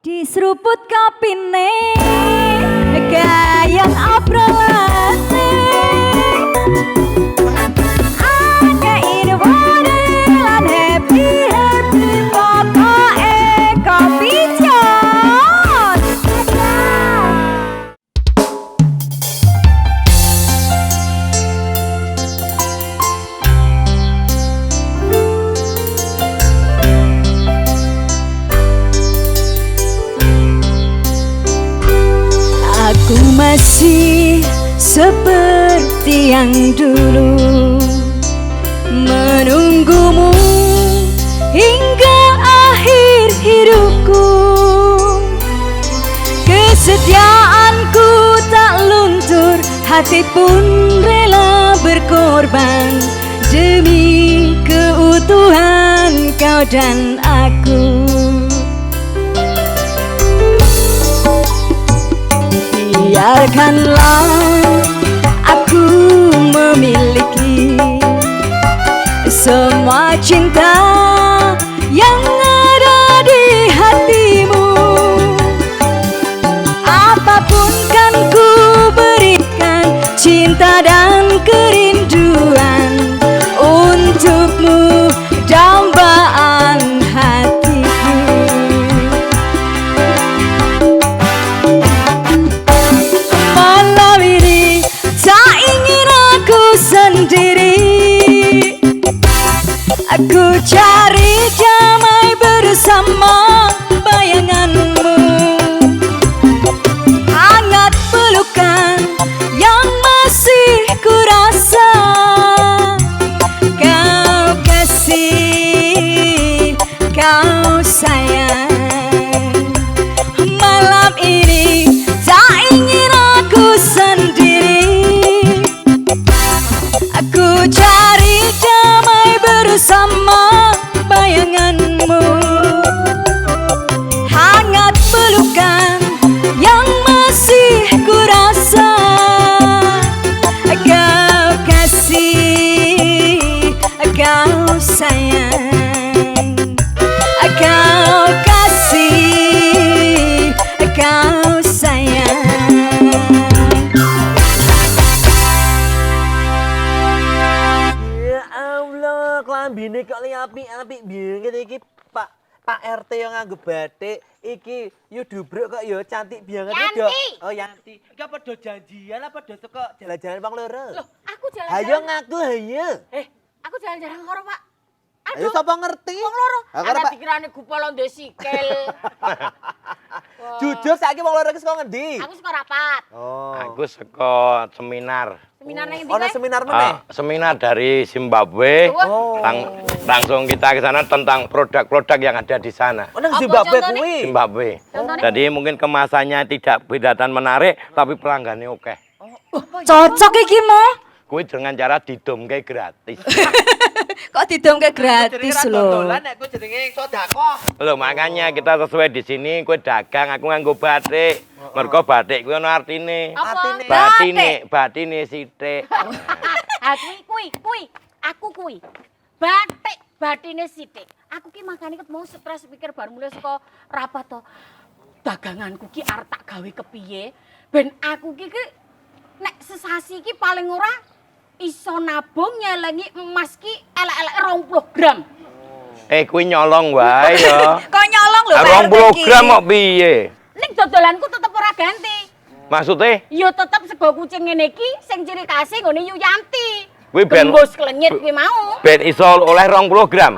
Diseruput kopine gayan obrolane Akeh irwane lan happy pokoke kopi jon Aku masih seperti yang dulu menunggumu hingga akhir hidupku. Kesetiaanku tak luntur, hati pun rela berkorban demi keutuhan kau dan aku. Biarkanlah aku memiliki semua cinta yang ada di hatimu. Apapun kan ku berikan, cinta dan kerinduan untukmu, dambaan hatiku. Malam ini tak ingin aku sendiri, aku cari damai bersama bayanganmu. Hangat pelukan yang masih kurasa kau kasih, kau sayang. Malam ini tak ingin aku sendiri, aku cari damai bersama bayanganmu. Hangat pelukan yang masih kurasa kau kasih, kau sayang. Kau kasih, kau sayang. Ya Allah, klambine kok li apik-apik banget iki, Pak RT yang nganggo batik iki yo dubruk kok yo cantik banget do. Oh Yanti. Iki apa do janjian apa do teko jalan-jalan wong loro? Loh, aku Hayo jalan-jalan. ngaku hayo. Aku jalan-jalan karo Pak. Ayo sapa ngerti? Wong loro. Ha, karo Ana Pak. dikirane gupolo ndek sikil. Wah. Jujur saiki wong loro iki saka ngendi? Aku suka rapat. Oh. Aku saka seminar. Seminar nang ndi Ono kae? seminar meneh. Seminar dari Zimbabwe. Oh. Langsung kita ke sana tentang produk-produk yang ada di sana. Oh nang Apa Zimbabwe contohnya? kuwi. Zimbabwe. Contohnya? Jadi mungkin kemasannya tidak beda dan menarik, tapi pelanggannya oke. Cocok iki mo. Kuwi dengan cara didomke gratis. Kok didomke gratis lho. Dolan nek kuwi jenenge sedekah. Loh, makanya kita sesuai di sini, kue dagang, aku nganggo batik. Mergo batik kuwi ono artine. Apa? Batine sithik. Ah, kuwi. Aku kuwi. Batik batine sithik. Aku ki makane ket mau stres pikir bar mulai saka rapat to. Daganganku ki arep tak gawe kepiye ben aku ki nek sesasi ki paling ora iso nabung nyelengi emas ki elek-elek 20 gram. Kuwi nyolong wae ya. Kok nyolong lho Pak RT 20 gram kok piye? Ning dodolanku tetep ora ganti. Maksudnya? Ya tetep sego kucing ngene iki sing ciri khase nggone Yuyanti. Kuwi ben Gembus klenyit kuwi mau. ben iso oleh 20 gram.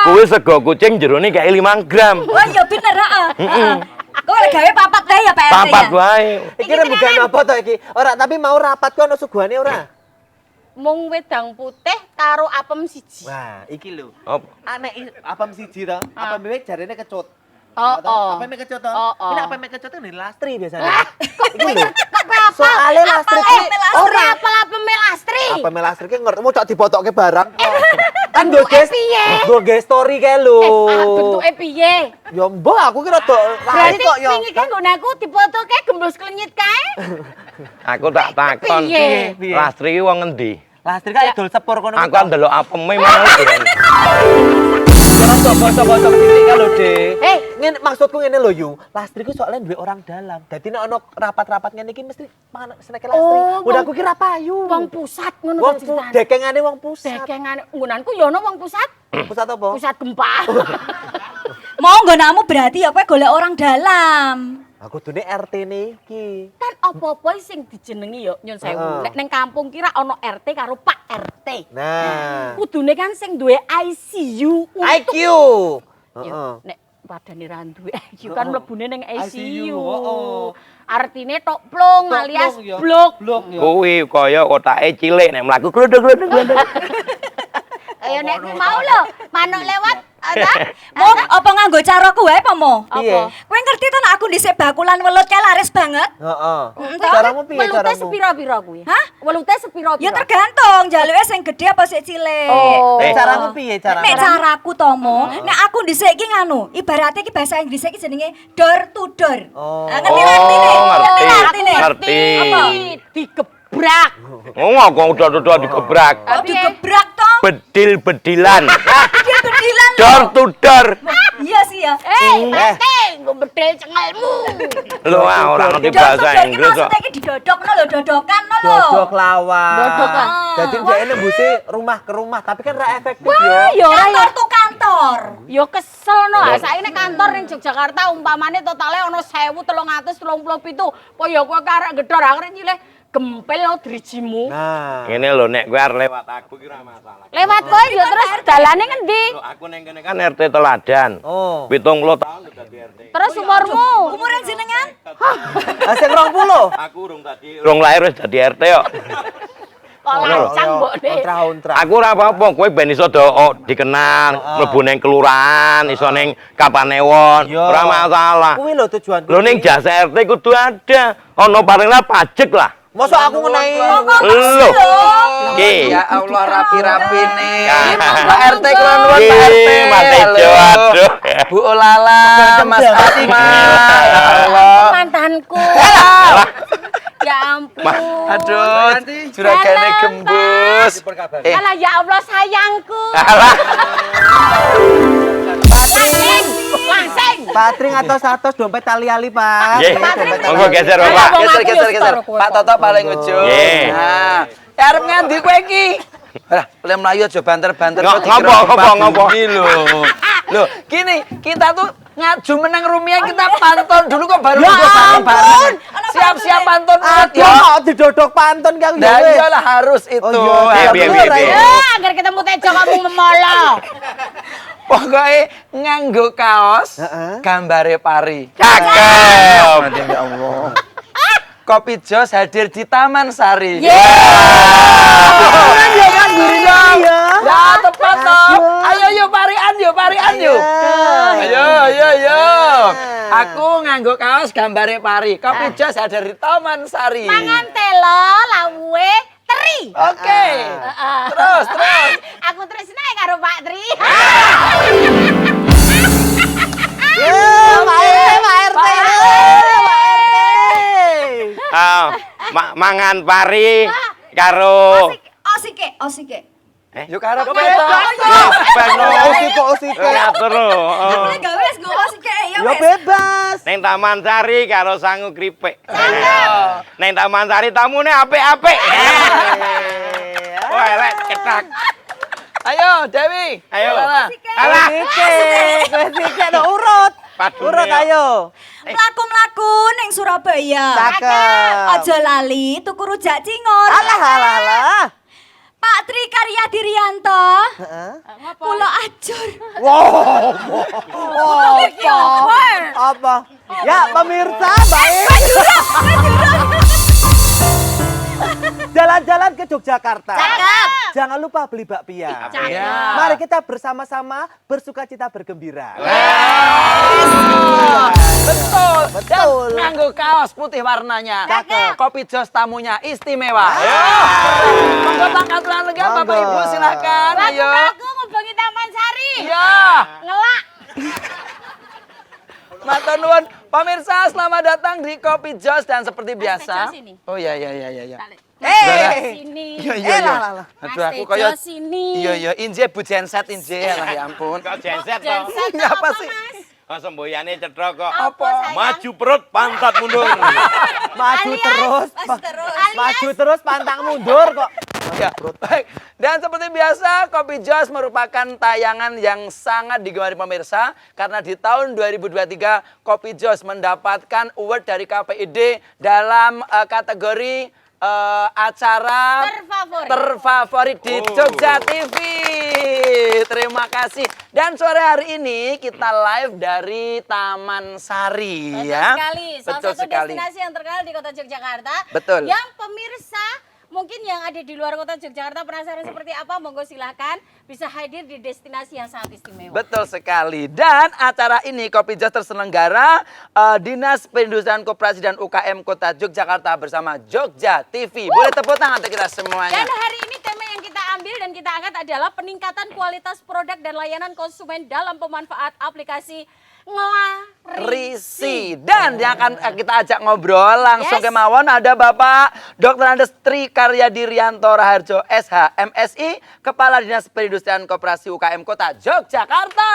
Kuwi sego kucing jerone kayak 5 gram. Oh iya bener heeh. Kok lek gawe papat wae ya Pak RT ya? Papat wae. Iki rembugan apa to iki? Ora tapi mau rapat ku ono suguhane ora? Mung wedang putih karo apem siji. Wah, iki lho. Apa? Aneh apem siji to. Apem bebek jarene kecut. Oh, Apem kecut to. Oh, oh. Ini apem kecut to nih lastri biasanya. Lah, Iki lho. Apa? Soale lastri ki Ora apel-apel melastri. apem lastri ki ngerti mau cok dibotokke barang. Kan Bentuke piye? Nggo story kae lho. Bentuke piye? Ya mbah aku ki rada lali Berarti kok ya. wingi ki nggon aku difotoke gembus klenyit kae. Aku tak takon. Piye? Piye? Lastri ki wong ngendi? Lastri kae dol sepur kono. Aku ndelok apeme mau. Terus bosok-bosok titik kan lho, Dek. Hei. Ngene maksudku ngene lho, Yu. Lastri ku soalnya duwe orang dalam. Dadi nek ono rapat-rapat ngene iki mesti mangan seneke Lastri. Udah aku kira payu. Wong pusat ngono Wong to ceritane. dekengane wong pusat. Dekengane nggonanku ya ono wong pusat. Pusat apa? Pusat gempa. Mau nggonamu berarti ya kowe golek orang dalam. Aku dune RT niki. Kan apa-apa sing dijenengi ya nyun sewu. Nek ning kampung kira ono RT karo Pak RT. Nah. Kudune kan sing duwe ICU untuk IQ. Ya, nek padane ra duwe IQ kan Heeh. mlebune ning ICU, ICU. heeh. Artine tok plong alias ya. blok. Kuwi kaya otake cilik nek mlaku glodok-glodok. Ya nek kuwi mau lho, manuk lewat ana. Mo apa nganggo caraku wae apa mo? Piye? Apa? Kowe ngerti to nek aku dhisik bakulan welut kae laris banget? Heeh. Entah. Caramu piye Welute caramu? sepira-pira kuwi? Hah? Welute sepira-pira? Ya tergantung jaluke sing gede apa sing cilik. Oh. Caramu piye caramu? Nek caraku to mo, nek aku dhisik iki nganu, ibaratnya iki bahasa Inggris iki jenenge door to door. Oh. Ah, ngerti artine? ngerti. artine? Ngerti. Apa? Digebrak. Ngomong kok udah digebrak. Kok digebrak to? Bedil-bedilan. Dia bedilan lho. Door to door. Iya sih ya. Pasti nggo bedel cengelmu. Lho ora ngerti Door to bahasa door iki Inggris kok. maksudnya iki didodokno lho, dodokan no lho. Dodok lawan. Dodokan. Jadi dia nembusi rumah ke rumah, tapi kan ra efektif Wah, yo. ya ora ya. Kantor tuh kantor. Yo kesel no, saiki nek kantor ning Yogyakarta umpamane totale ana 1337. Po yo kowe karek gedhor akhire nyilih gempel lo drijimu. Nah. Ngene lho nek kowe arep lewat aku ki ora masalah. Lewat kowe yo terus dalane ngendi? Lho aku ning kene kan RT Teladan. Oh. 70 tahun udah di RT. Terus umurmu? Umuran jenengan? Lah sing 20. Aku urung lahir wis dadi RT kok. Kok lancang mbok deh. Kontra-kontra. Aku ora apa-apa, kowe ben iso dikenal, mlebu ning kelurahan, iso ning Kapanewon, Yo. ora masalah. Kuwi lho tujuanku. Lho ning jasa RT kudu ada. Ono paling lah pajak lah. Mosok aku ngenai Lho. Ki. Ya Allah rapi-rapi nih. Ya. Pak RT kula nuwun Pak RT. Ih, Mas Tejo, Halo. aduh. Bu Olala, Mas Atma. Ya Allah. Mantanku. Ya ampun. Aduh, juragane gembus. Alah ya Allah sayangku. Alah. Langsing. Patring atos dompet tali-ali, Pak. Nggih. Dompet tali-ali. Monggo geser, Ayo, Pak. Bang. Geser. Pak Toto paling ujung. Nggih. Nah, ya arep ngendi kowe iki? Lah, boleh melayu aja banter-banter. Ngopo? Iki lho. Loh, gini, kita tuh ngaju menang rumiah kita pantun dulu kok baru bareng-bareng. Siap-siap pantun Aduh, ya. kok didodok pantun kang Nah, yo. iyalah harus itu. Oh, iya. Piye, Bener, piye. ya. Agar ketemu Tejo kamu memolo. Pokoknya nganggo kaos Heeh. gambare pari. Cakep. Ya Allah. Kopi Jos hadir di Taman Sari. Iya kan gurina. Iya. Ya tepat toh. Ayo yuk parian yuk. Ayo. Aku nganggo kaos gambare pari. Kopi Jos hadir di Taman Sari. Mangan telo lawe teri. Oke. Terus. Aku terus naik karo Pak Tri. Pak RT. Ah, mangan pari karo Osike. Yuk karep Osike. Ngatur lho. Boleh gawe wis nggo osike ya Yo wis. bebas. Ning Taman Sari karo sangu kripik. Ning Taman Sari tamune apik-apik. Wah, elek cetak. Ayo Dewi. Ayo. Olala. Alah. Osike no urut. Urut ayo. Mlaku-mlaku ning Surabaya. Cakep. Aja lali tuku rujak cingur. Alah. Pak Tri Karya Dirianto. Heeh. Pulau Ajur. Apa? Ya pemirsa, baik. Jalan-jalan ke Yogyakarta. Cakep. Jangan lupa beli bakpia. Ya. Mari kita bersama-sama bersukacita bergembira. Betul. Betul. Dan nganggo kaos putih warnanya. Cakep. Kopi Jos tamunya istimewa. Monggo pangkaturan lega Bapak Ibu silakan. Ayo. Aku ngubengi Taman Sari. Iya. Ngelak. Matur nuwun Pemirsa, selamat datang di Kopi Jos dan seperti biasa. Mas Tejo sini. Oh iya. Sini. Iya. Aduh aku Mas kayak Tejo sini. Iya, inje bu genset inje lah ya ampun. Kok genset toh? Genset Ini apa apa sih? Mas? Kok semboyane cetro kok. Apa sayang? Maju perut, pantat mundur. Maju terus. terus. Maju terus pantang mundur kok. Ya, baik. Dan seperti biasa, Kopi Jos merupakan tayangan yang sangat digemari pemirsa karena di tahun 2023 Kopi Jos mendapatkan award dari KPID dalam kategori acara terfavorit di Jogja TV. Terima kasih. Dan sore hari ini kita live dari Taman Sari Betul ya. sekali. Salah Betul satu sekali. destinasi yang terkenal di Kota Yogyakarta. Betul. Yang pemirsa mungkin yang ada di luar Kota Yogyakarta penasaran seperti apa, monggo silahkan bisa hadir di destinasi yang sangat istimewa. Betul sekali. Dan acara ini Kopi Jos terselenggara Dinas Perindustrian Koperasi dan UKM Kota Yogyakarta bersama Jogja TV. Boleh tepuk tangan untuk kita semuanya. Dan hari ini tema yang kita ambil dan kita angkat adalah peningkatan kualitas produk dan layanan konsumen dalam pemanfaat aplikasi Nglarisi. Dan yang akan kita ajak ngobrol langsung Yes. kemauan ada Bapak Dr. Andes Tri Karyadi Rianto Raharjo SH MSI, Kepala Dinas Perindustrian Koperasi UKM Kota Yogyakarta.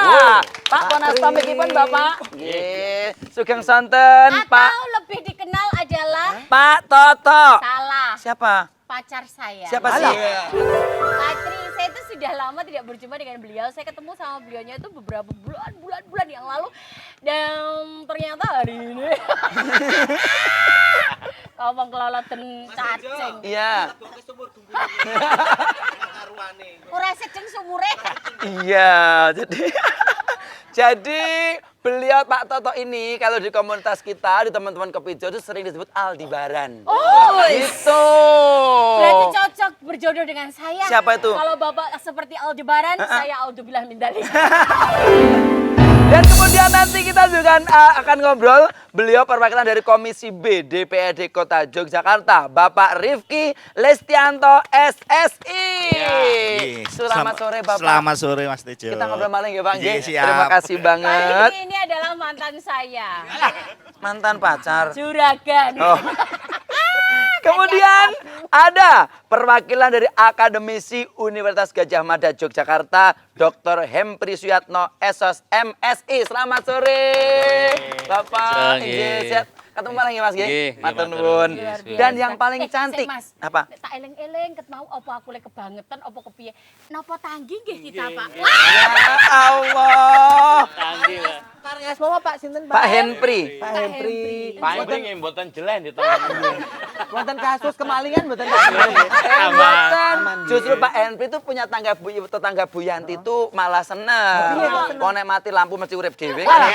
Pak Ponas pamikipun Bapak. Nggih, sugeng sonten Atau Pak lebih dikenal adalah Pak Toto. salah Siapa? pacar saya. Siapa sih? Patri, saya itu sudah lama tidak berjumpa dengan beliau. Saya ketemu sama beliaunya itu beberapa bulan yang lalu. Dan ternyata hari ini ngomong keloloten cacing. Iya. Ora sejeng sumure. Iya, jadi beliau Pak Toto ini kalau di komunitas kita, di teman-teman Kopi Jos itu sering disebut Aldebaran. Oh, Gitu. berarti cocok berjodoh dengan saya. Siapa itu? Kalau Bapak seperti Aldebaran, saya Aldubillah min dzalik. Dan kemudian nanti kita juga akan ngobrol beliau perwakilan dari Komisi B DPRD Kota Yogyakarta, Bapak Rifki Lestianto SSI. Selamat sore Bapak. Selamat sore Mas Tejo. Kita ngobrol maling ya Bang. Iya, siap. Terima kasih banget. Ini adalah mantan saya. Mantan pacar. Juragan. Oh. Kemudian ada perwakilan dari Akademisi Universitas Gadjah Mada Yogyakarta, Dr. Hempri Suyatno SOS MSI. Selamat sore, Bapak. Sore. Nggih, sehat. Ketemu malah nggih Mas nggih. Nggih, Matur matur nuwun. nuwun. Dan yang paling cantik Mas, apa? tak eleng-eleng ket mau apa aku lek kebangetan apa kepiye. Napa tanggi nggih kita, Pak? Ya Allah. Karya semua Pak sinten Pak Hempri. Pak Hempri. Pak Hendri nggih mboten jelen di tengah. Wonten kasus kemalingan mboten Mboten. Justru Pak Henry itu punya tetangga Bu Yanti itu malah seneng. Kok nek mati lampu mesti urip dhewe kan.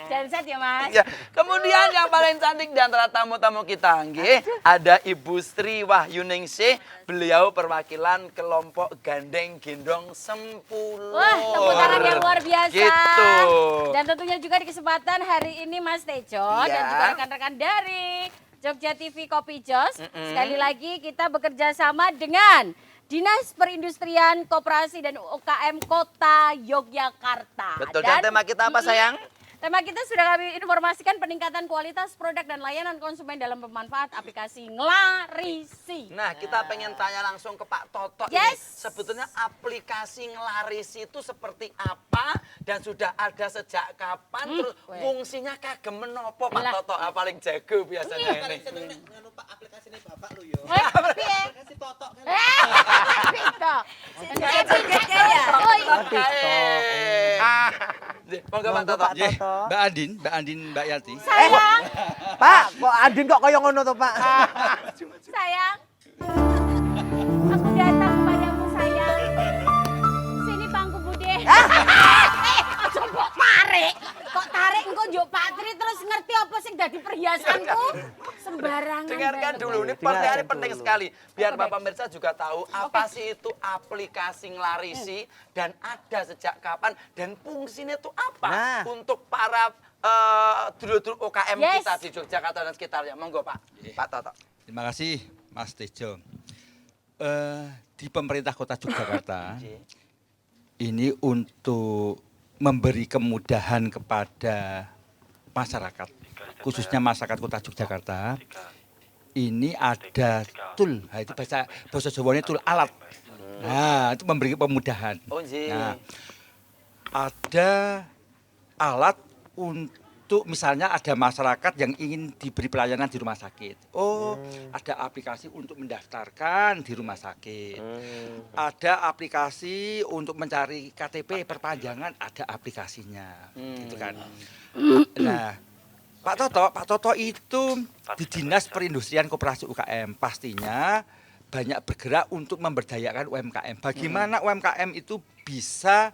Janset ya, Mas. Ya. Kemudian yang paling cantik di antara tamu-tamu kita nggih, ada Ibu Sri Wahyuningsih, beliau perwakilan kelompok Gandeng Gendong Sempuluh. Wah, tepuk tangan yang luar biasa. Gitu. Dan tentunya juga di kesempatan hari ini Mas Tejo dan Iya. juga rekan-rekan dari Jogja TV Kopi Jos. Sekali lagi kita bekerja sama dengan Dinas Perindustrian Koperasi dan UKM Kota Yogyakarta. Betul. Dan tema kita apa sayang? Tema kita sudah kami informasikan peningkatan kualitas produk dan layanan konsumen dalam pemanfaat aplikasi Nglarisi. Nah, kita pengen tanya langsung ke Pak Toto ini. Yes. Sebetulnya aplikasi Nglarisi itu seperti apa dan sudah ada sejak kapan? Terus fungsinya kagem menopo Pak Lah. Toto? Paling jago biasanya ini. Piye? Pito. ya. Oke. Monggo Pak Toto. Nggih, Mbak Andin, Mbak Yati. Sayang, Pak, kok Andin kok kaya ngono to, Pak? sayang. Aku datang padamu sayang. Sini pangku bude. Aja mbok tarik. Kok tarik engko njuk Patri terus ngerti apa sing dadi perhiasanku? Sembarangan. Dengarkan banget. dulu, ini pertanyaan penting sekali. Biar Bapak Mirsa juga tahu apa sih itu aplikasi Nglarisi dan ada sejak kapan dan fungsinya itu apa Nah. untuk para dulur-dulur UKM Yes. kita di Yogyakarta dan sekitarnya. Monggo Pak. Pak Toto. Terima kasih Mas Tejo. Di pemerintah Kota Yogyakarta ini untuk memberi kemudahan kepada masyarakat, khususnya masyarakat Kota Yogyakarta, ini ada tool, nah, itu bahasa Jawanya tool alat. Nah, itu memberi kemudahan. Oh, nggih. Nah, ada alat untuk misalnya ada masyarakat yang ingin diberi pelayanan di rumah sakit. Oh, ada aplikasi untuk mendaftarkan di rumah sakit. Ada aplikasi untuk mencari KTP perpanjangan, ada aplikasinya. Gitu kan. Nah, Pak Toto itu di Dinas Perindustrian Koperasi UKM pastinya banyak bergerak untuk memberdayakan UMKM. Bagaimana UMKM itu bisa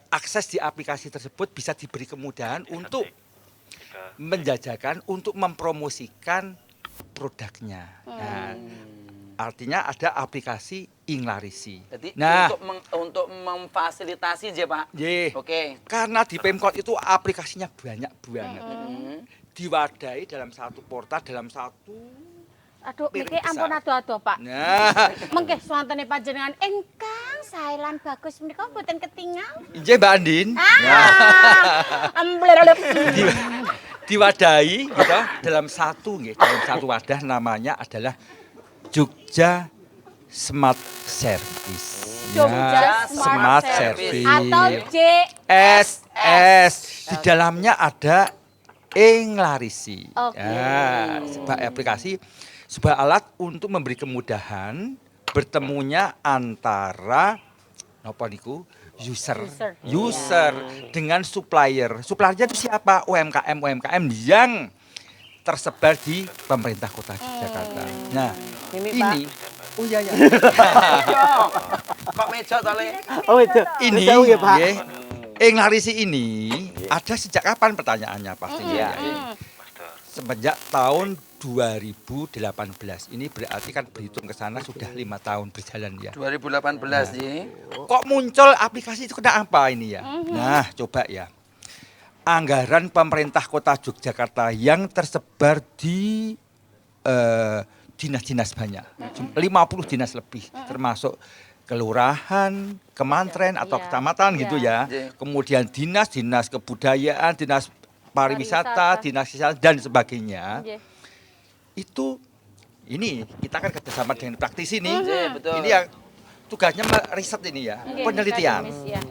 akses di aplikasi tersebut bisa diberi kemudahan untuk menjajakan, untuk mempromosikan produknya. Nah, artinya ada aplikasi Inglarisi. Jadi Nah, untuk memfasilitasi aja Pak. ye, Oke. karena di Pemkot itu aplikasinya banyak banget. Diwadahi dalam satu portal, dalam satu. Aduh, Piring niki besar. ampun ado-ado, Pak. Nah, Mengke swantene panjenengan ingkang saelan bagus menika mboten ketinggal. injih Mbak Andin. Amblelelep. Diwadahi gitu, dalam satu wadah namanya adalah Jogja Smart Service. Jogja Smart Service. Atau JSS. SS. Di dalamnya ada Inglarisi. Oke. Ya, sebuah aplikasi, sebuah alat untuk memberi kemudahan bertemunya antara apa niku user dengan supplier. Suppliernya itu siapa? UMKM yang tersebar di pemerintah Kota Yogyakarta. Nah, ini oh iya ya. Kok meja to Le? Oh itu. Ini Jauh ya, Pak. nggih, Inglarisi ini ada sejak kapan pertanyaannya pastinya ya. Semenjak tahun 2018. Ini berarti kan berhitung ke sana sudah 5 tahun berjalan ya. 2018 nggih. Kok muncul aplikasi itu kenapa ini ya? Nah, coba ya. Anggaran pemerintah Kota Yogyakarta yang tersebar di dinas-dinas banyak. 50 dinas lebih, termasuk kelurahan, kemantren atau kecamatan gitu ya. Kemudian dinas kebudayaan, dinas pariwisata, dinas kesehatan dan sebagainya. Itu ini kita kan kerjasama dengan praktisi nih. Betul. Ini yang tugasnya riset ini ya, penelitian. Akademis, ya.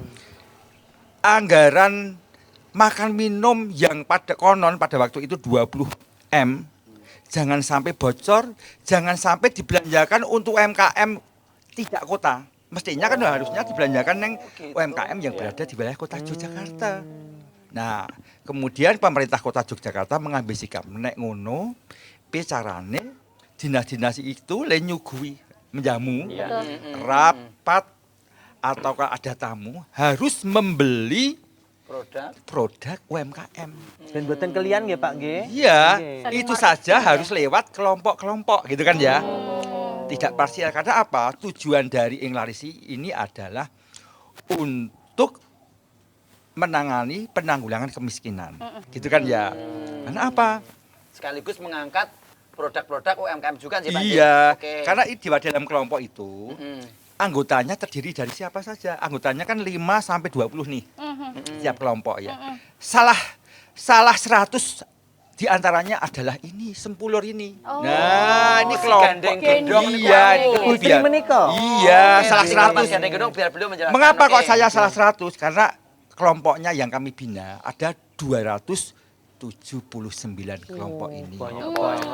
Anggaran makan minum yang pada waktu itu 20 M, jangan sampai bocor, jangan sampai dibelanjakan untuk UMKM tidak kota. Mestinya kan harusnya dibelanjakan yang UMKM yang berada di wilayah Kota Yogyakarta. Nah, kemudian pemerintah Kota Yogyakarta mengambil sikap nek ngono carane dinas-dinas itu le nyuguhi menjamu rapat atau kalau ada tamu harus membeli produk UMKM. Dan buatan kalian nggih Pak nggih. Iya, Saling itu marketing saja ya. harus lewat kelompok-kelompok gitu kan ya. Tidak parsial karena apa? Tujuan dari Inglarisi ini adalah untuk menangani penanggulangan kemiskinan. Gitu kan ya. Karena apa? Sekaligus mengangkat produk-produk UMKM juga sih Pak. Iya, Oke. karena di dalam kelompok itu anggotanya terdiri dari siapa saja? Anggotanya kan 5 sampai 20 nih. Setiap kelompok ya. Salah 100 di antaranya adalah ini Sempulur ini. Nah, ini si kelompok. gandeng-gendong niku Iya, anu. itu Putri biar. menika? Iya, Oke, salah nanti kalau Mas 100. Gandeng-gendong biar beliau menjelaskan. Mengapa kok Oke. saya salah 100? Karena kelompoknya yang kami bina ada 279 kelompok ini.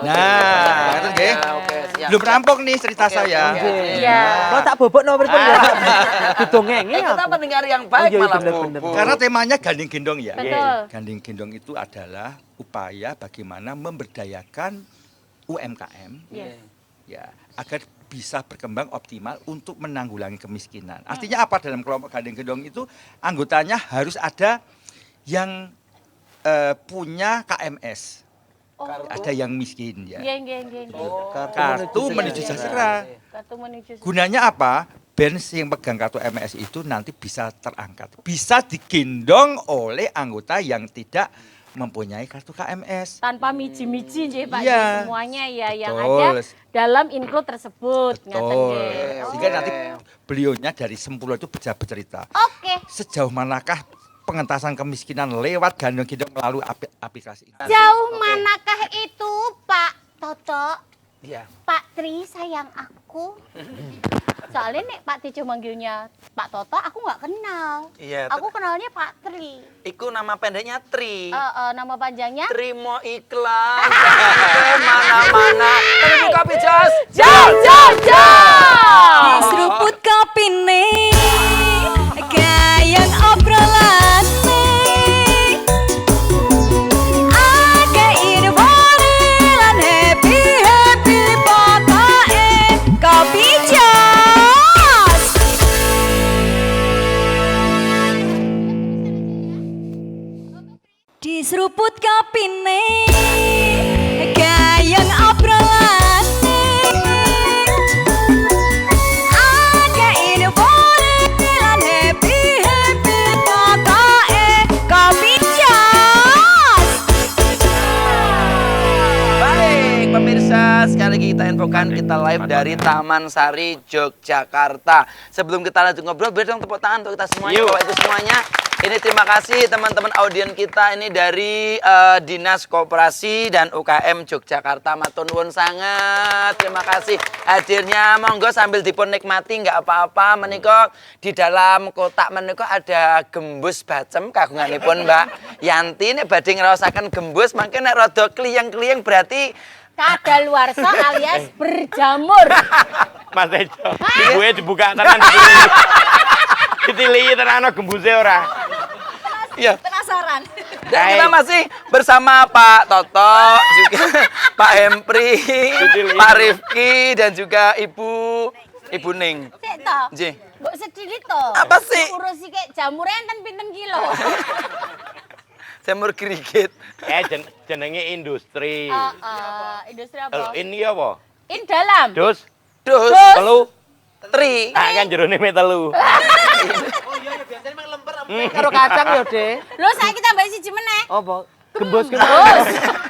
Nah, itu nggih. Ya, oke, siap. Belum rampung nih cerita Oke, saya. oke. Iya. Kalau tak bobok nomor itu ya. Didongengi Eh, kita aku. pendengar yang baik Oh, iya, malah bener-bener. Bu. Karena temanya gandeng gendong ya. Betul. Gandeng gendong itu adalah upaya bagaimana memberdayakan UMKM Yes. ya agar bisa berkembang optimal untuk menanggulangi kemiskinan. Artinya apa dalam kelompok gandeng gendong itu anggotanya harus ada yang punya KMS. Ada yang miskin ya. Nggih. Kartu menuju sejahtera. Kartu menuju Gunanya apa? Bens yang pegang kartu MS itu nanti bisa terangkat. Bisa digendong oleh anggota yang tidak mempunyai kartu KMS. tanpa miji-miji nggih Pak. Iya. Semuanya ya yang Betul. ada dalam include tersebut. Ngaten Betul. nggih. Sehingga nanti beliaunya dari Sempulur itu bisa bercerita. Oke. Sejauh manakah pengentasan kemiskinan lewat gendong-gendong melalui aplikasi ini. Jauh manakah itu, Pak Toto? Iya. Pak Tri sayang aku. Soalnya nek Pak Tijo manggilnya Pak Toto, aku nggak kenal. Iya. Aku kenalnya Pak Tri. Iku nama pendeknya Tri. Nama panjangnya? Trimo iklan. Mana-mana. Tapi Kopi Jos. Jom! Diseruput kopine gayang obrolane akeh infone lan happy pokoke Kopi Jos. Diseruput kopine gayang obrolane akeh infone lan happy pokoke Kopi Jos. Baik, pemirsa, sekali lagi kita infokan kita live dari Taman Sari, Yogyakarta. Sebelum kita lanjut ngobrol, beri dong tepuk tangan untuk kita semuanya, Bapak Ibu semuanya. Ini terima kasih teman-teman audien kita ini dari Dinas Koperasi dan UKM Yogyakarta. Matur nuwun sangat. Terima kasih hadirnya. Monggo sambil dipun nikmati nggak apa-apa. Menika di dalam kotak menika ada gembus bacem kagunganipun Mbak Yanti. Nek badhe ngraosaken gembus mangke nek rada kliyeng-kliyeng berarti Kadaluarsa alias berjamur. Mas Tejo, gue dibuka tenan ditili tenan gembuse ora. iya. Penasaran. Dan kita masih bersama Pak Toto, juga Pak Hempri, Pak Rifki, dan juga Ibu Ning. Sik to. Nggih. Mbok sedhili to. Apa sih? Urusi kek jamure enten pinten kilo. Jamur kirikit. Jenenge industri. Industri apa? Ini apa? In dalam. Dus, Dus. telu, Tri. ah kan jerone me telu. Karo kacang ya, Dek. Lho saiki tambah siji meneh. Apa? Gembus.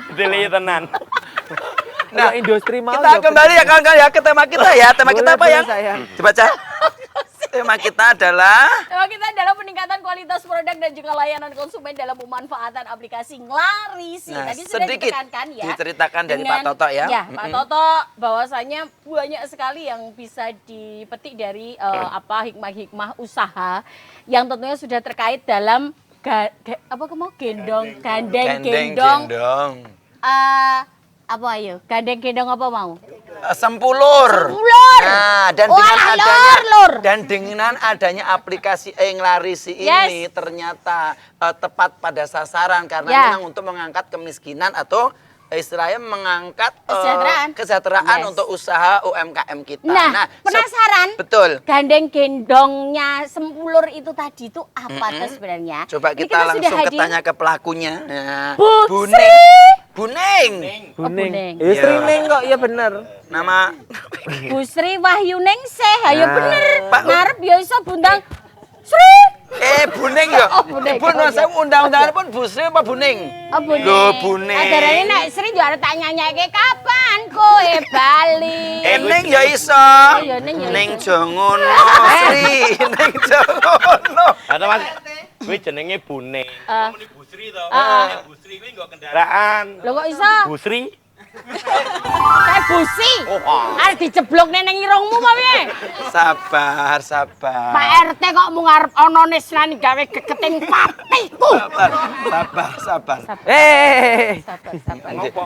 Ditili tenan. Nah, industri mau. Kita kembali ya kawan-kawan ya ke tema kita ya. Tema kita apa yang? Sayang. Dibaca. Tema kita adalah Tema kita adalah peningkatan kualitas produk dan juga layanan konsumen dalam pemanfaatan aplikasi Nglarisi. Nah, Tadi sudah sedikit ditekankan ya. diceritakan dari Pak Toto ya. Ya, Pak Toto bahwasanya banyak sekali yang bisa dipetik dari hikmah-hikmah usaha yang tentunya sudah terkait dalam gandeng gendong. Apa ayo? Gandeng gendong apa mau? Sempulur. Sempulur. Nah, dan Wah, dengan adanya lur. dan dengan adanya aplikasi Nglarisi ini ternyata tepat pada sasaran karena Ya. memang untuk mengangkat kemiskinan atau istilahnya mengangkat Kesejahteraan. kesejahteraan Yes. untuk usaha UMKM kita. Nah, penasaran? Betul. Gandeng gendongnya Sempulur itu tadi itu apa tuh sebenarnya? Coba Ini kita langsung sudah hadir. ketanya ke pelakunya. Nah, Bu Buning. Buning. Istri Ning kok, iya bener. Nama Bu Sri Wahyuningsih, ayo bener. Pak. Ngarep ya iso bundang Sri. Buning ya. Oh, Buning. Ibu nuwun sewu undang-undangan pun Bu Sri apa Buning? Oh, Buning. Loh, Buning. Ajarane nek Sri yo arep tak nyanyake kapan kowe bali. Ning ya iso. ya, Ning ya Ning iso. jongono Sri, ning jongono. Ada Mas, kuwi jenenge Buning. Ah. Muni Busri to. Busri kuwi nggo kendaraan. Lho kok iso? Busri. Kayak busi. Oh, wah. Arep dijeblok neng irungmu apa piye? Sabar, sabar. Pak RT kok mau ngarep ono nesrani gawe gegeting patiku. Sabar. Sabar.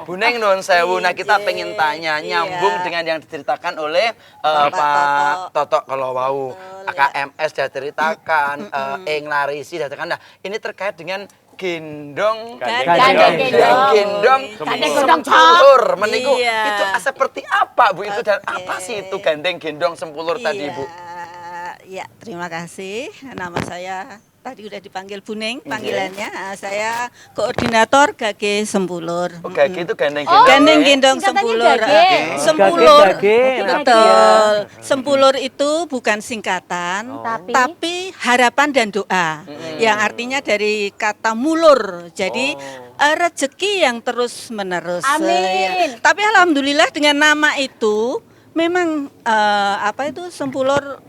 Bu Ning nuwun sewu. Nah, kita pengen tanya nyambung dengan yang diceritakan oleh Pak Toto kalau wau. KMS sudah ceritakan, Nglarisi sudah ceritakan. Nah, ini terkait dengan gendong Gendong sempulur meniku Iya. itu seperti apa Bu itu dan apa sih itu gandeng gendong sempulur tadi Bu? Ya, terima kasih. Nama saya tadi udah dipanggil Buning panggilannya. Saya koordinator Gage Sempulur. Oh, gage itu gandeng Oh, gendong. Gandeng ya? gendong singkatannya sempulur. Gage. Sempulur. Gage. Betul. Sempulur itu bukan singkatan, Tapi? tapi harapan dan doa. Yang artinya dari kata mulur. Jadi rezeki yang terus menerus. Amin. Tapi alhamdulillah dengan nama itu memang Sempulur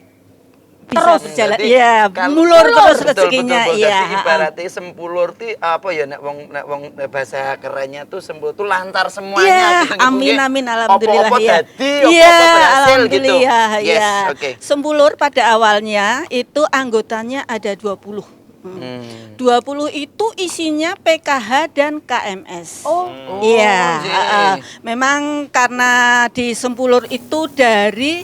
bisa berjalan. Jadi, Iya, kalau- mulur terus betul, rezekinya. betul, betul. Iya. Jadi ibaratnya sempulur ti apa ya nek wong bahasa kerennya tuh sempulur tuh lancar semuanya Iya, gitu. nggih, Bu, amin nggih. amin alhamdulillah Apa-apa ya. dadi, Iya, apa-apa berhasil gitu. alhamdulillah Yes, ya. oke. Sempulur pada awalnya itu anggotanya ada 20. 20 itu isinya PKH dan KMS. Oh. Iya, iya. memang karena di Sempulur itu dari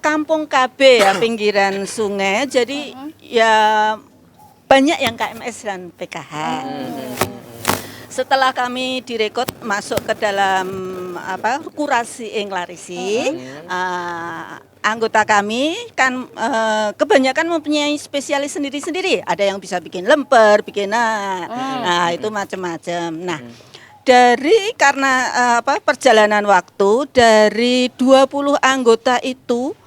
kampung KB ya pinggiran sungai, jadi ya banyak yang KMS dan PKH. Setelah kami direkod masuk ke dalam kurasi Englarisi, anggota kami kan kebanyakan mempunyai spesialis sendiri-sendiri. Ada yang bisa bikin lemper, bikin nah itu macam-macam. Nah, karena perjalanan waktu dari 20 anggota itu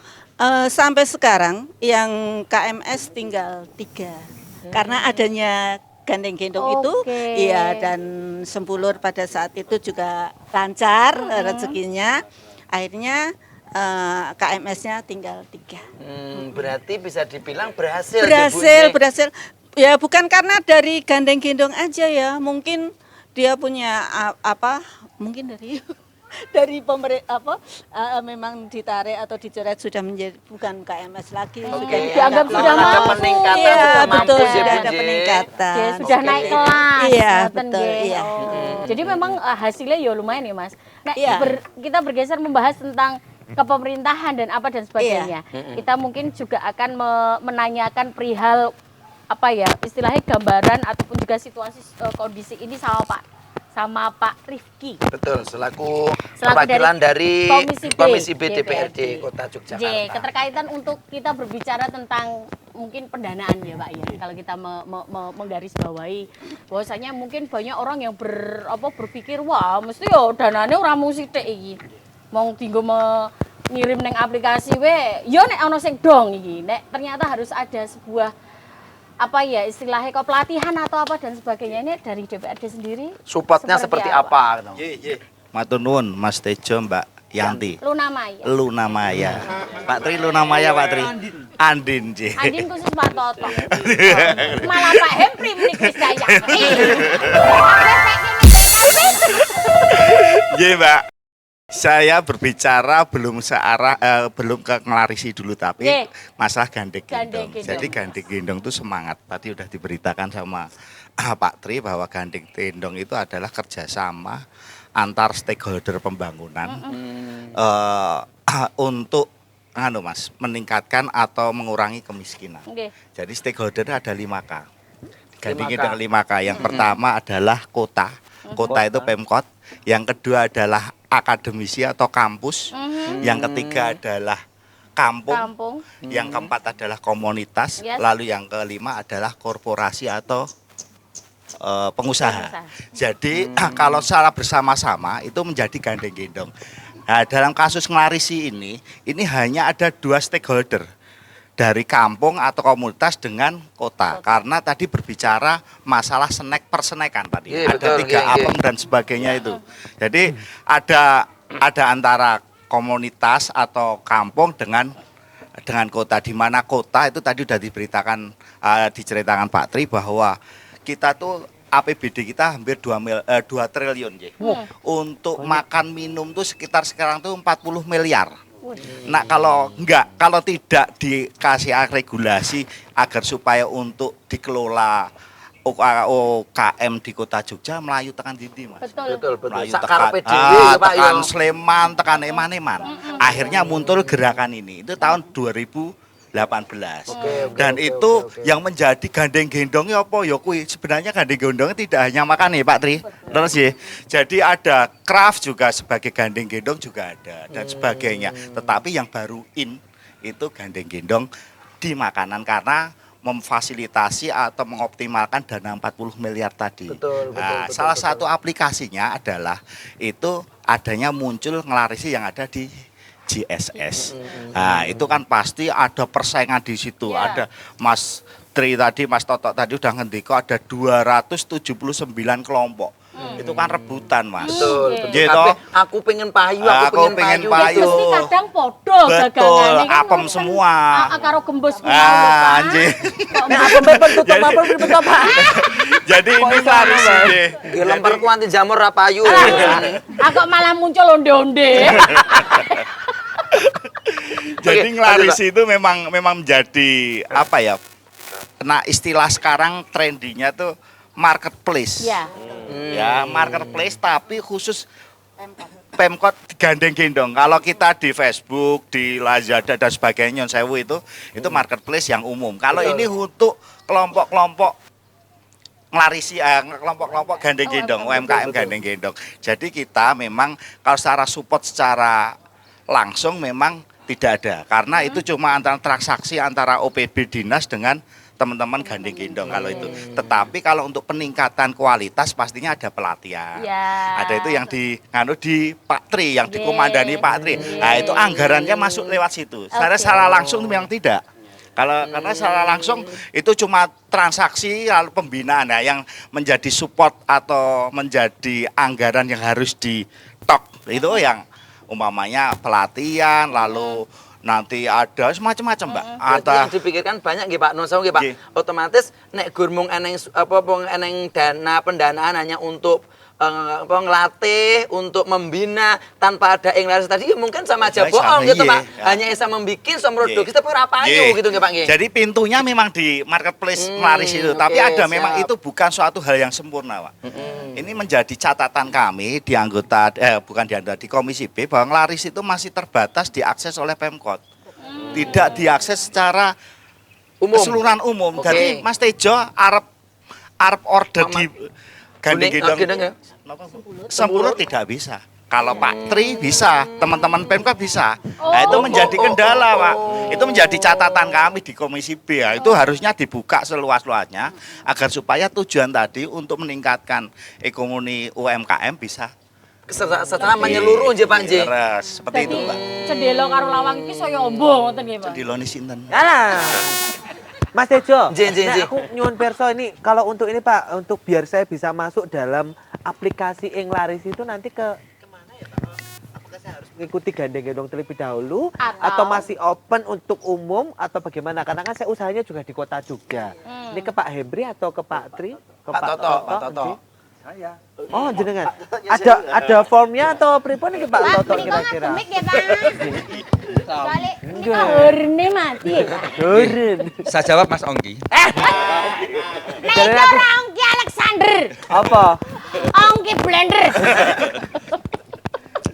sampai sekarang yang KMS tinggal 3. Karena adanya gandeng gendong itu, iya, dan Sempulur pada saat itu juga lancar rezekinya. Akhirnya KMS-nya tinggal 3. Berarti bisa dibilang berhasil. Berhasil. Ya bukan karena dari gandeng gendong aja ya, mungkin dia punya mungkin dari pemerintah memang ditarik atau dicoret sudah menjadi bukan KMS lagi, sudah dianggap sudah ada mampu. peningkatan, Iya, sudah betul, mampu, sudah Bu, ada Ji. peningkatan. Ya, sudah naik kelas. Iya, ngoten betul, nggih. iya. Jadi memang hasilnya ya lumayan ya Mas. Nah, Iya. kita bergeser membahas tentang kepemerintahan dan apa dan sebagainya. Kita mungkin juga akan menanyakan perihal istilahnya gambaran ataupun juga situasi kondisi ini sama Pak Rifki. Betul, selaku perwakilan dari Komisi B DPRD Kota Yogyakarta. Keterkaitan untuk kita berbicara tentang mungkin pendanaan ya Pak ya. Kalau kita menggarisbawahi bahwasanya mungkin banyak orang yang berpikir wah mesti yo danane ora mung sithik iki. Mong tinggo ngirim neng aplikasi yo nek ana sing dong iki. Nek ternyata harus ada sebuah istilahnya pelatihan atau apa dan sebagainya. Ini dari DPRD sendiri Supportnya seperti apa? Matur nuwun Mas Tejo, Mbak Yanti. Luna Maya. Pak Tri Luna Maya, Pak Tri. Andin, J. Andin khusus Pak Toto. Malah Pak Hempri menikis daya. Nggih, Mbak. Saya berbicara belum belum ke Nglarisi dulu tapi masalah gandeng gendong. Jadi gandeng gendong itu semangat. Tadi udah diberitakan sama Pak Tri bahwa gandeng gendong itu adalah kerjasama antar stakeholder pembangunan untuk meningkatkan atau mengurangi kemiskinan. Jadi stakeholder ada 5K. Gandeng gendong 5K. Yang pertama adalah kota. Kota itu Pemkot. Yang kedua adalah akademisi atau kampus. Yang ketiga adalah kampung. Yang keempat adalah komunitas. Lalu yang kelima adalah korporasi atau pengusaha. Jadi kalau secara bersama-sama itu menjadi gandeng gendong. Nah, dalam kasus Nglarisi ini hanya ada 2 stakeholder. Dari kampung atau komunitas dengan kota. Karena tadi berbicara masalah persenekan tadi. Ada 3 apem dan sebagainya itu. Jadi ada antara komunitas atau kampung dengan kota. Di mana kota itu tadi sudah diceritakan Pak Tri bahwa kita tuh APBD kita hampir 2 triliun. Untuk makan minum tuh sekarang tuh 40 miliar. Nah kalau tidak dikasih regulasi agar supaya untuk dikelola UKM di Kota Jogja melayu tekan dindi Mas. Betul. Melayu tekan Sleman, tekan Eman-Eman. Akhirnya muncul gerakan ini. Itu tahun 2018. Dan itu yang menjadi gandeng gendongnya apa ya kuwi sebenarnya gandeng gendongnya tidak hanya makan nih Pak Tri. Terus ya. Jadi ada craft juga sebagai gandeng gendong juga ada dan sebagainya. Tetapi yang baru itu gandeng gendong di makanan karena memfasilitasi atau mengoptimalkan dana 40 miliar tadi. Salah satu aplikasinya adalah itu adanya muncul Nglarisi yang ada di GSS. Nah, itu kan pasti ada persaingan di situ. Ada Mas Tri tadi, Mas Toto tadi udah ngendiko ada 279 kelompok. Itu kan rebutan, Mas. Betul, betul. Gitu. Tapi aku pengen payu, Aku pengen payu. Mesti kadang podo Betul, gagangane kan apem ngoten. semua. Karo gembus kuwi. Anjing. Nek apa bepen tutup apa betul apa? Jadi ini klarisi deh. Nggih lemperku anti jamur ra payu. Aku malah muncul onde-onde. Jadi Oke, nglarisi itu memang menjadi apa ya? Kena istilah sekarang trendinya tuh marketplace. Ya. Ya, marketplace tapi khusus Pemkot gandeng gendong. Kalau kita di Facebook, di Lazada dan sebagainya, Sewu itu marketplace yang umum. Kalau ini untuk kelompok-kelompok nglarisi, kelompok-kelompok gandeng gendong, UMKM gandeng gendong. Jadi kita memang kalau secara support secara langsung memang tidak ada, karena itu cuma antara transaksi antara OPD dinas dengan teman-teman gandeng gendong kalau itu. Tetapi kalau untuk peningkatan kualitas pastinya ada pelatihan. Ya. Ada itu yang di Pak Tri, yang dikomandani Pak Tri. Nah, itu anggarannya masuk lewat situ. Secara langsung memang tidak. Karena secara langsung itu cuma transaksi lalu pembinaan. Nah, yang menjadi support atau menjadi anggaran yang harus ditok itu yang umpamanya pelatihan lalu nanti ada semacam-macam, Mbak. Berarti yang dipikirkan banyak nggih Pak Nun Sewu nggih Pak. Nggih. Otomatis nek gur mung eneng eneng dana pendanaan hanya untuk ngelatih, untuk membina tanpa ada inglaris tadi ya mungkin sama aja Ya, bohong sama, gitu iya. Pak. Hanya bisa membikin produksi tapi ora payu Nggih. gitu nggih Pak nggih. Jadi pintunya memang di marketplace nglaris itu, tapi oke, ada memang siap. itu bukan suatu hal yang sempurna, Pak. Ini menjadi catatan kami di anggota bukan di anggota di Komisi B bahwa nglaris itu masih terbatas diakses oleh Pemkot. Tidak diakses secara keseluruhan umum. Oke. Jadi Mas Tejo arep order di gandeng Kuning, gendong ya. Sempurna tidak bisa. Kalau Pak Tri bisa, teman-teman Pemkot bisa. Nah, itu menjadi kendala, Pak. Itu menjadi catatan kami di Komisi B. Ya. Itu harusnya dibuka seluas-luasnya agar supaya tujuan tadi untuk meningkatkan ekonomi UMKM bisa Setelah menyeluruh nggih Pak nggih. beres. Seperti itu, Pak. Cendela karo lawang iki saya ombo ngoten nggih, Pak. Di Loni Sinten. Alah. Mas Tejo, Nggih, nggih, nah, nggih. aku nyuwun perso ini kalau untuk ini Pak, untuk biar saya bisa masuk dalam aplikasi Inglaris itu nanti kemana ya Pak? Apakah saya harus mengikuti gandeng gendong terlebih dahulu atau masih open untuk umum atau bagaimana? Karena kan saya usahanya juga di kota juga. Ini ke Pak Hembri atau ke Pak Tri? Ke Pak Toto, Pak Toto. nggih? Oh, jenengan. Ada formnya atau pripun iki Pak Toto kira-kira? Gemik ya, Pak. Soale kita horne mati ya, Pak. Duren. Saya jawab Mas Ongki. Nek iki ora Ongki Alexander, Apa? Ongki Blender.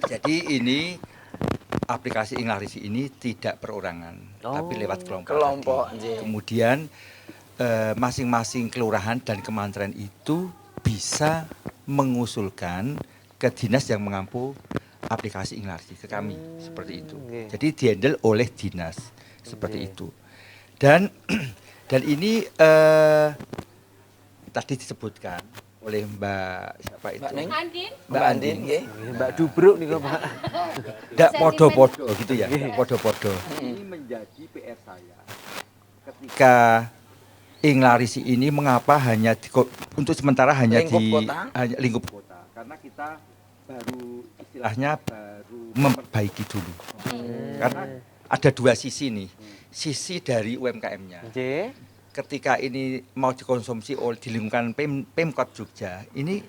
Jadi ini aplikasi Inglarisi ini tidak perorangan, tapi lewat kelompok. Kelompok, tadi. nggih. Kemudian masing-masing kelurahan dan kementerian itu bisa mengusulkan ke dinas yang mengampu aplikasi Inglarisi ke kami seperti itu. Nggih. Jadi dihandle oleh dinas seperti itu. Dan ini tadi disebutkan oleh Mbak siapa itu? Mbak Neng? Andin. Mbak Andin. nggih. Mbak Dubruk nih Pak. Nggak podo-podo gitu ya, podo-podo. Ini menjadi PR saya ketika Inglarisi ini mengapa hanya untuk sementara hanya Lingkup di kota? lingkup kota, karena kita baru istilahnya baru memperbaiki dulu. Karena ada dua sisi nih, sisi dari UMKM-nya. Nggih. Ketika ini mau dikonsumsi oleh di lingkungan Pemkot Jogja, ini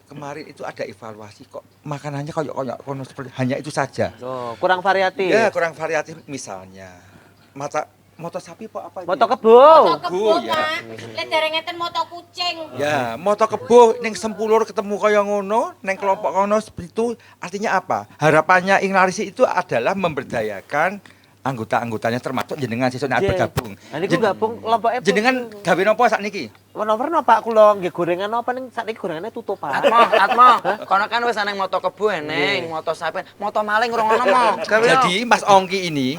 kemarin itu ada evaluasi kok makanannya kayak seperti hanya itu saja. Oh, kurang variatif. Ya kurang variatif misalnya moto sapi apa itu? Moto kebo. Moto kebo, Oh, ya. Pak. Lek dereng ngeten moto kucing. Ya, moto kebo ning Sempulur ketemu kaya ngono, ning kelompok ngono seperti itu artinya apa? Harapannya Inglarisi itu adalah memberdayakan anggota-anggotanya termasuk jenengan sesuk nek Nggih. bergabung. Lah niku gabung kelompoknya Jenengan gawe napa sakniki? Nomor Pak kula nggih gorengan apa ning sakniki gorengane tutup Pak. Atmo, kono kan wis ana moto kebo eneng, moto sapi, moto maling ora ngono mo. Gawe yo. Jadi Mas Ongki ini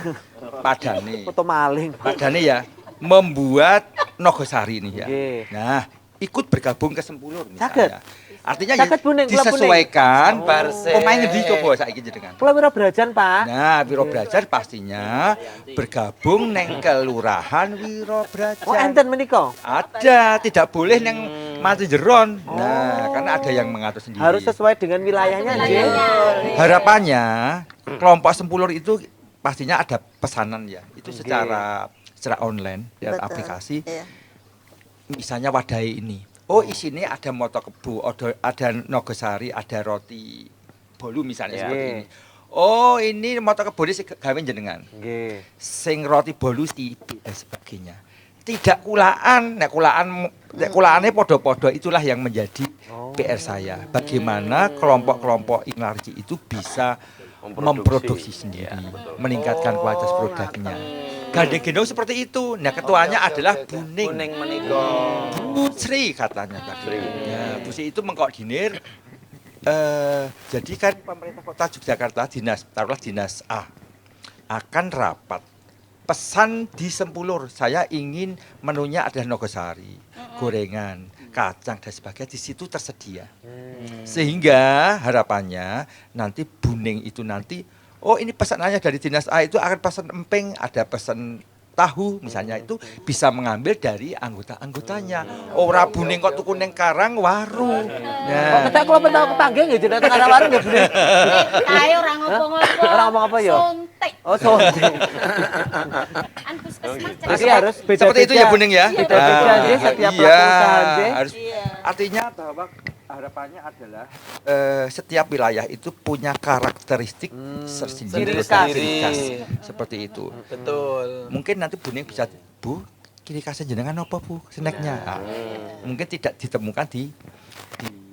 padane Foto maling. padane ya membuat Nogosari ini ya. Nggih. Nah, ikut bergabung ke Sempulur Saged. misalnya. Artinya Saged, Bu Ning, kula Bu Ning. disesuaikan Barse. pemain ngendi coba saiki jenengan. Kula wira Brajan Pak. Nah, Wiro Brajan pastinya bergabung neng kelurahan Wiro Brajan. Oh enten menika. Ada, tidak boleh neng mati jeron. Nah, karena ada yang mengatur sendiri. Harus sesuai dengan wilayahnya, Nggih. Harapannya kelompok Sempulur itu pastinya ada pesanan ya. Itu secara online lewat Betul. aplikasi. Iya. Misalnya wadai ini. Oh, isinya ada moto kebu, ada nogosari, ada roti bolu misalnya seperti ini. Oh, ini moto kebu ini gawe jenengan. Nggih. Sing roti bolu tipi dan sebagainya. Tidak kulaan, nek kulaannya podo-podo itulah yang menjadi PR saya. Bagaimana kelompok-kelompok Inglarci itu bisa memproduksi sendiri, meningkatkan kualitas produknya. Gandeng gendong seperti itu. Nah, ketuanya adalah Buning. Kuning menika. Bu Sri katanya tadi. Ya, Bu Sri itu mengkoordinir. Jadi kan pemerintah kota Yogyakarta dinas A akan rapat. Pesan di Sempulur, saya ingin menunya adalah nogosari, gorengan, kacang dan sebagainya di situ tersedia. Sehingga harapannya nanti Buning itu nanti, oh ini pesanannya dari dinas A itu akan pesan emping, ada pesan tahu misalnya itu bisa mengambil dari anggota-anggotanya. Ora Buning kok tuku ning Karang Waru. Nah, Ketek kula pentau kepanggih nggih jeneng tengah warung nggih, Bune. Ayo ora ngomong-ngomong. Ora ngomong apa ya? Suntik. Oh, sontek. An puskesmas Jadi harus beda-beda. seperti itu ya Buning ya. Beda-beda nggih setiap Iya, pelaku usaha nggih. harus artinya bahwa harapannya adalah setiap wilayah itu punya karakteristik tersendiri, ciri khas. ciri khas. Seperti itu. Betul. Mungkin nanti Buning bisa, Bu, ciri khasnya jenengan apa Bu? Snacknya. Nah, mungkin tidak ditemukan di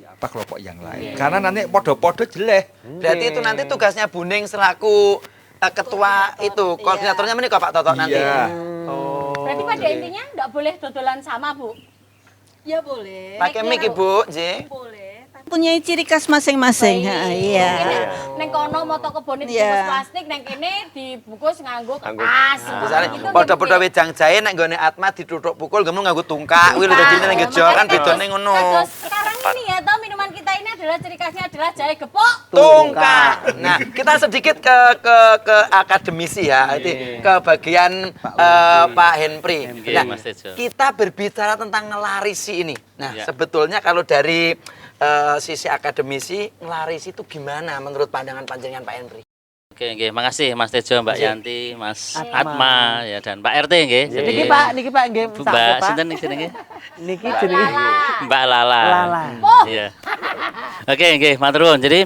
apa kelompok yang lain. Karena nanti podo-podo jelek. Berarti itu nanti tugasnya Buning selaku ketua itu, koordinatornya menika Pak Toto nanti. Iya. Berarti pada intinya enggak boleh dodolan sama, Bu. Ya boleh. Pakai mic Ibu, J. Boleh. Punya ciri khas masing-masing. Ha, iya. Neng kono moto kebone Iya. dibungkus plastik, neng kene dibungkus nganggo kertas. Misalnya Gitu, podo-podo gitu. wedang jahe nek nggone Atma dituthuk pukul gemung nganggo tungkak. Kuwi lho dadine ning gejo kan bedone ngono. Terus sekarang ini ya toh minuman kita ini adalah ciri khasnya adalah jahe gepok. Tungkak. Nah, kita sedikit ke akademisi ya, itu ke bagian Pak Henpri. Nah, kita berbicara tentang ngelarisi ini. Nah, sebetulnya kalau dari sisi akademisi, ngelarisi itu gimana menurut pandangan panjenengan Pak Henpri? Oke, makasih Mas Tejo, Mbak Yanti, Mas Atma ya dan Pak RT nggih. Niki Pak nggih. Bu Mbak sinten niki jenenge? Niki jenenge Mbak Lala. Lala. Iya. Oke, nggih, matur nuwun. Jadi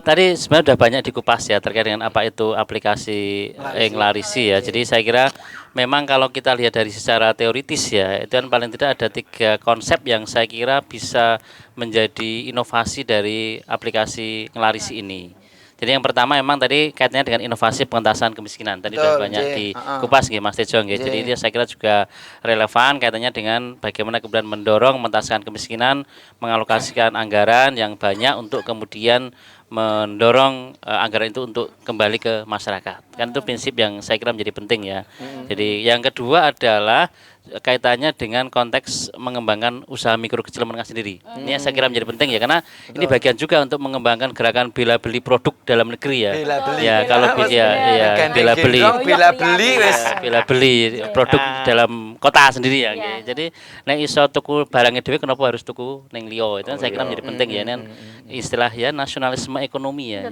tadi sebenarnya sudah banyak dikupas ya terkait dengan apa itu aplikasi Nglarisi ya. Jadi saya kira memang kalau kita lihat dari secara teoritis ya, itu kan paling tidak ada 3 konsep yang saya kira bisa menjadi inovasi dari aplikasi Nglarisi ini. Jadi yang pertama memang tadi kaitannya dengan inovasi pengentasan kemiskinan. Tadi sudah banyak dikupas nggih Mas Tejo nggih. Jadi ini saya kira juga relevan kaitannya dengan bagaimana kemudian mendorong mengentaskan kemiskinan, mengalokasikan anggaran yang banyak untuk kemudian mendorong anggaran itu untuk kembali ke masyarakat. Kan itu prinsip yang saya kira menjadi penting ya. Jadi yang kedua adalah kaitannya dengan konteks mengembangkan usaha mikro kecil menengah sendiri. Ini yang saya kira menjadi penting ya karena ini bagian juga untuk mengembangkan gerakan bela beli produk dalam negeri ya. Bela beli. Ya kalau bela beli. Bela beli wis. Bela beli produk dalam kota sendiri ya. Nggih. Jadi nek iso tuku barangnya dhewe kenapa harus tuku ning liya? Itu kan saya kira menjadi penting ya. Ini kan istilah ya nasionalisme ekonomi ya.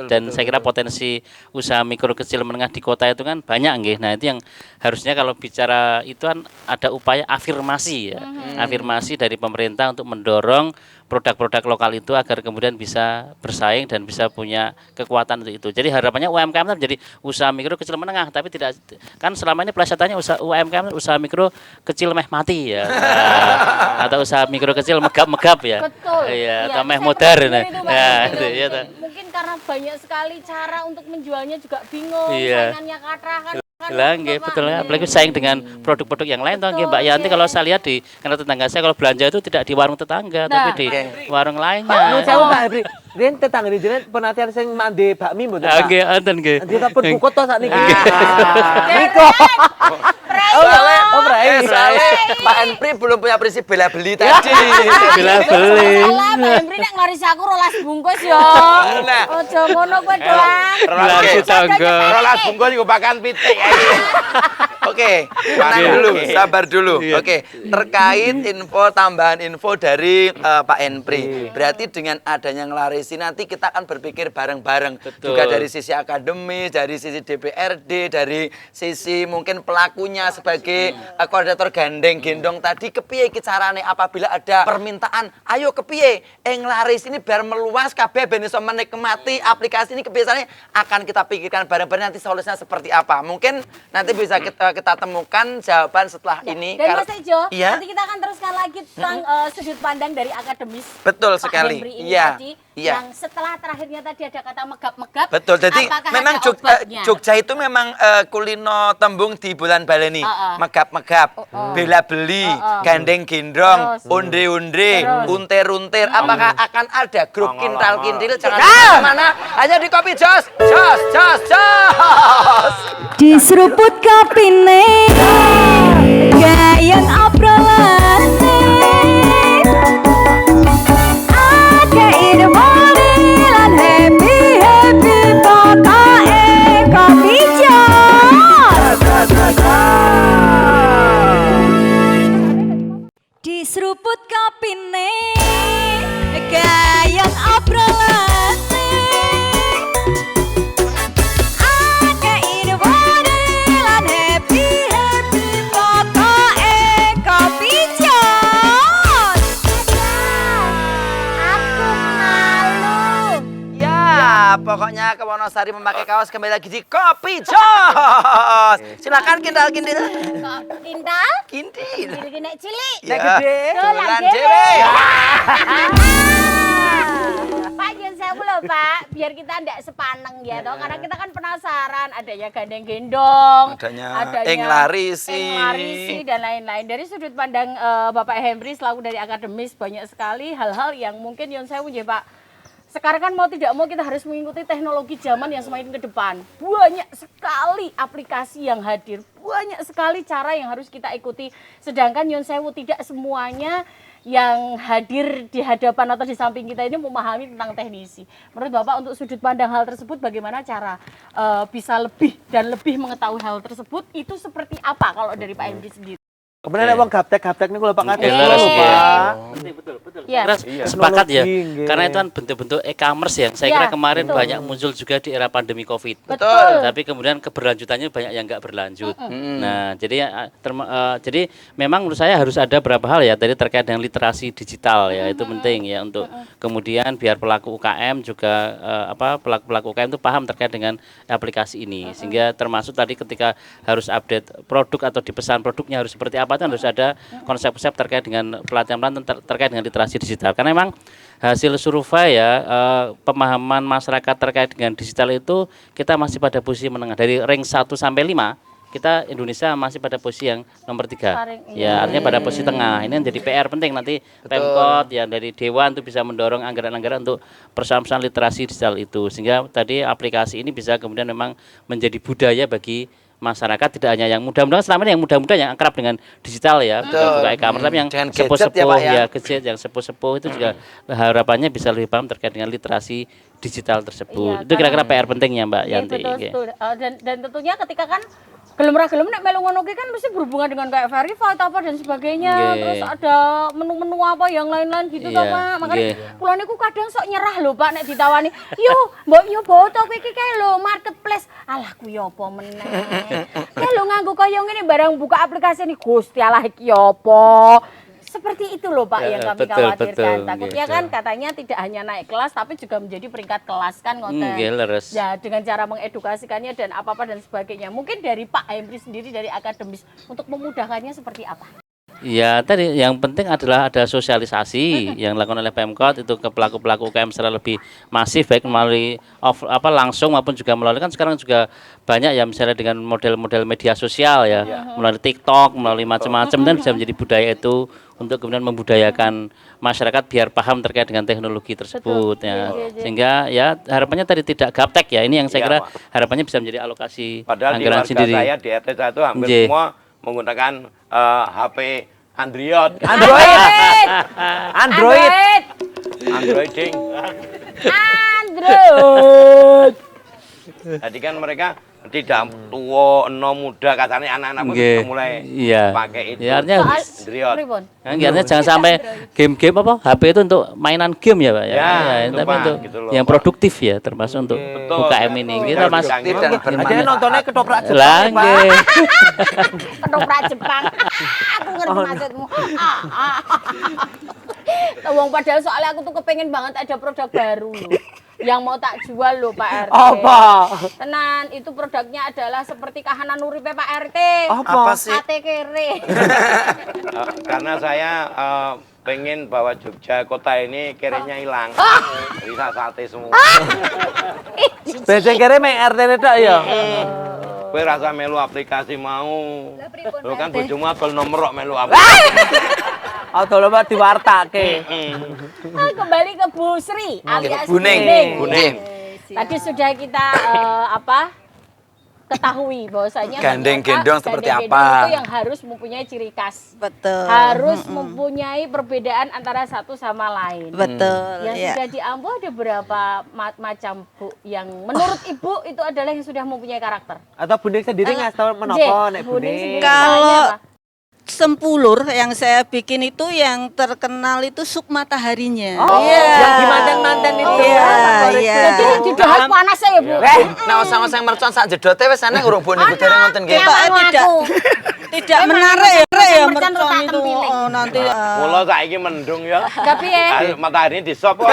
Dan saya kira potensi usaha mikro kecil menengah di kota itu kan banyak nggih. Nah, itu yang harusnya kalau bicara itu kan ada upaya afirmasi ya. Afirmasi dari pemerintah untuk mendorong produk-produk lokal itu agar kemudian bisa bersaing dan bisa punya kekuatan untuk itu. Jadi harapannya UMKM menjadi usaha mikro kecil menengah, tapi tidak kan selama ini pelesetannya usaha UMKM usaha mikro kecil meh mati ya. Atau usaha mikro kecil megap-megap ya. Betul. Iya, Iya, atau meh saya modern. benar itu, Pak. Ya, Betul. itu ya. Mungkin karena banyak sekali cara untuk menjualnya juga bingung, Iya. saingannya kathah kan. Lah nggih betul ya. Apalagi saing dengan produk-produk yang lain toh nggih Mbak Yanti kalau saya lihat di karena tetangga saya kalau belanja itu tidak di warung tetangga tapi di warung lainnya. Nuwun sewu Pak Henpri. Riyen tetangga jenengan penatian sing mande bakmi mboten Ah, Pak? nggih enten nggih. Dia tak pun bukut to sakniki. Niko. Oh, Brai. Soalnya Pak Henpri belum punya prinsip bela beli tadi. Bila beli. Salah Mbak Henpri nek ngarisi aku 12 bungkus yo. Nah. Ojo ngono kowe doang. Belanja tangga. Rolas bungkus juga pakan pitik. Oke, tenang dulu, sabar dulu. Oke, terkait tambahan info dari Pak Henry. Berarti dengan adanya ngelarisi nanti kita akan berpikir bareng-bareng. Juga dari sisi akademis, dari sisi DPRD, dari sisi mungkin pelakunya sebagai koordinator gandeng gendong tadi kepiye iki carane apabila ada permintaan, ayo kepiye nglaris ini biar meluas kabeh ben iso menikmati aplikasi ini kebiasaannya akan kita pikirkan bareng-bareng nanti solusinya seperti apa. Mungkin nanti bisa kita temukan jawaban setelah ini. Dan Mas Ejo, iya? nanti kita akan teruskan lagi tentang sudut pandang dari akademis. Betul Pak sekali. Henry ini Iya. tadi, Iya. yang setelah terakhirnya tadi ada kata megap-megap. Betul, jadi apakah memang ada obatnya? Jogja itu memang kulino tembung di bulan baleni. Megap-megap, bela beli, gandeng gendong, Terus. unde-unde, Terus. untir-untir. Apakah akan ada grup kintal-kintil? Jangan kemana-mana, hanya di Kopi Jos. Jos. Diseruput kapine gayan obrolane ake ide moni lan happy pokoke Kopi Jos. Diseruput kapine gayan obrolane ake ide moni lan happy pokoke Kopi Jos. Aku malu. Ya, pokoknya ke Wonosari memakai kaos kembali lagi di Kopi Jos. Silakan kintal-kintil. Kok kintal? Kintil. Kintil nek cilik. Nek gede. Dolan Dolan dhewe. dhewe. Pak Jen sewu loh Pak, biar kita ndak sepaneng ya toh, karena kita kan penasaran adanya gandeng gendong, Adanya englarisi. englarisi dan lain-lain. Dari sudut pandang Bapak Henry selaku dari akademis banyak sekali hal-hal yang mungkin Yon sewu ya Pak. Sekarang kan mau tidak mau kita harus mengikuti teknologi zaman yang semakin ke depan. Banyak sekali aplikasi yang hadir, banyak sekali cara yang harus kita ikuti. Sedangkan Yon sewu tidak semuanya yang hadir di hadapan atau di samping kita ini memahami tentang teknisi. Menurut Bapak untuk sudut pandang hal tersebut bagaimana cara bisa lebih dan lebih mengetahui hal tersebut itu seperti apa kalau dari Pak Henry sendiri? Kemudian wong gaptek-gaptek niku lho Pak Kadek. Leres, Lho, iya. Pak. Ya. Kira sepakat ya, Teknologi, karena itu kan bentuk-bentuk e-commerce ya. Saya Ya, kira kemarin betul. banyak muncul juga di era pandemi COVID. Betul. Tapi kemudian keberlanjutannya banyak yang nggak berlanjut. Nah, jadi jadi memang menurut saya harus ada beberapa hal ya. Tadi terkait dengan literasi digital ya, itu penting ya untuk kemudian biar pelaku UKM juga pelaku-pelaku UKM itu paham terkait dengan aplikasi ini. Sehingga termasuk tadi ketika harus update produk atau dipesan produknya harus seperti apa, itu harus ada konsep-konsep terkait dengan pelatihan-pelatihan terkait dengan literasi digital. Karena memang hasil survei ya pemahaman masyarakat terkait dengan digital itu kita masih pada posisi menengah. Dari rank 1 sampai 5 kita Indonesia masih pada posisi yang nomor 3. Ya, artinya pada posisi tengah. Ini yang jadi PR penting nanti Pemkot ya dari Dewan itu bisa mendorong anggaran-anggaran untuk persoalan literasi digital itu. Sehingga tadi aplikasi ini bisa kemudian memang menjadi budaya bagi masyarakat, tidak hanya yang muda-muda, selama ini yang muda-muda yang akrab dengan digital ya, buka e-commerce, tapi yang Dengan gadget sepuh-sepuh ya, Pak, ya. ya, gadget yang sepuh-sepuh itu juga harapannya bisa lebih paham terkait dengan literasi digital tersebut. Iya, Itu kira-kira PR pentingnya Mbak Iya, Yanti. betul, Oke. betul. Dan tentunya ketika kan gelem ra gelem nek melu ngono ki kan mesti berhubungan dengan kayak verified apa dan sebagainya. Nggih. Terus ada menu-menu apa yang lain-lain gitu toh Iya, Pak. Makanya nggih. kula niku kadang sok nyerah lho Pak nek ditawani, "Yo, mbok nyoba to kowe iki kae lho marketplace." Alah ku yo apa meneh. Kae lho nganggo kaya ngene barang buka aplikasi ini Gusti alah iki yo apa. Seperti itu loh Pak yang kami Betul, khawatirkan. betul, Takutnya gitu. kan katanya tidak hanya naik kelas tapi juga menjadi peringkat kelas kan ngoten. Nggih, leres. Ya dengan cara mengedukasikannya dan apa-apa dan sebagainya. Mungkin dari Pak Henry sendiri dari akademis untuk memudahkannya seperti apa? Ya tadi yang penting adalah ada sosialisasi yang dilakukan oleh Pemkot itu ke pelaku-pelaku UKM secara lebih masif baik melalui langsung maupun juga melalui kan sekarang juga banyak ya misalnya dengan model-model media sosial ya melalui TikTok melalui macam-macam dan bisa menjadi budaya itu untuk kemudian membudayakan masyarakat biar paham terkait dengan teknologi tersebut ya sehingga ya harapannya tadi tidak gaptek ya ini yang saya kira harapannya bisa menjadi alokasi Padahal di anggaran warga sendiri. saya di RT saya itu hampir Nggih. semua menggunakan HP Android. Androiding. Android. Jadi kan mereka tidak tua, muda, katanya anak-anak pun Nggih. sudah mulai Iya. pakai itu. Ya, artinya Driot. Pripun? artinya jangan sampai game-game apa HP itu untuk mainan game ya Pak ya. Ya, itu, tapi Pak, untuk gitu loh, yang Pak. produktif ya termasuk untuk Betul. UKM ini. Kita Betul. masuk Produktif dan Ada bermanfaat. nontonnya ketoprak Jepang lah ya, Pak. nggih. Ketoprak Jepang. Aku ngerti maksudmu. Wong padahal soalnya aku tuh kepengen banget ada produk baru loh. Yang mau tak jual loh Pak RT. Apa? Tenan, itu produknya adalah seperti kahanan uripe Pak RT. Apa sih? Sate kere. Karena saya pengen bahwa Jogja kota ini kerenya hilang. Bisa sate semua. Beceng kere main RT tok ya. Kowe rasa melu aplikasi mau. Lah pripun, Lo kan Pak RT? bojomu apel nomor kok melu aplikasi. Auto lomba diwartake. Kembali ke Bu Sri alias Buning. Buning. Tadi sudah kita ketahui bahwasanya Gandeng ternyata gendong seperti gandeng apa. gendong itu yang harus mempunyai ciri khas. Betul. Harus mempunyai perbedaan antara satu sama lain. Betul. Yang Ya. sudah di Ambo ada berapa macam Bu yang menurut Ibu itu adalah yang sudah mempunyai karakter? Atau Buning sendiri nggak tahu menopo nek Buning Buning. sendiri Kalau misalnya apa? Sempulur yang saya bikin itu yang terkenal itu sup mataharinya. Oh, yang di mantan-mantan itu. Iya, Favorit. iya. Jadi di dahat panas ya Bu. Nah, usang-usang mercon sak jedote wis ana urung Bu niku dereng ngoten nggih. Tidak menarik ya mercon itu. Oh, nanti Mula saiki mendung ya. Tapi ya. Matahari di sop kok.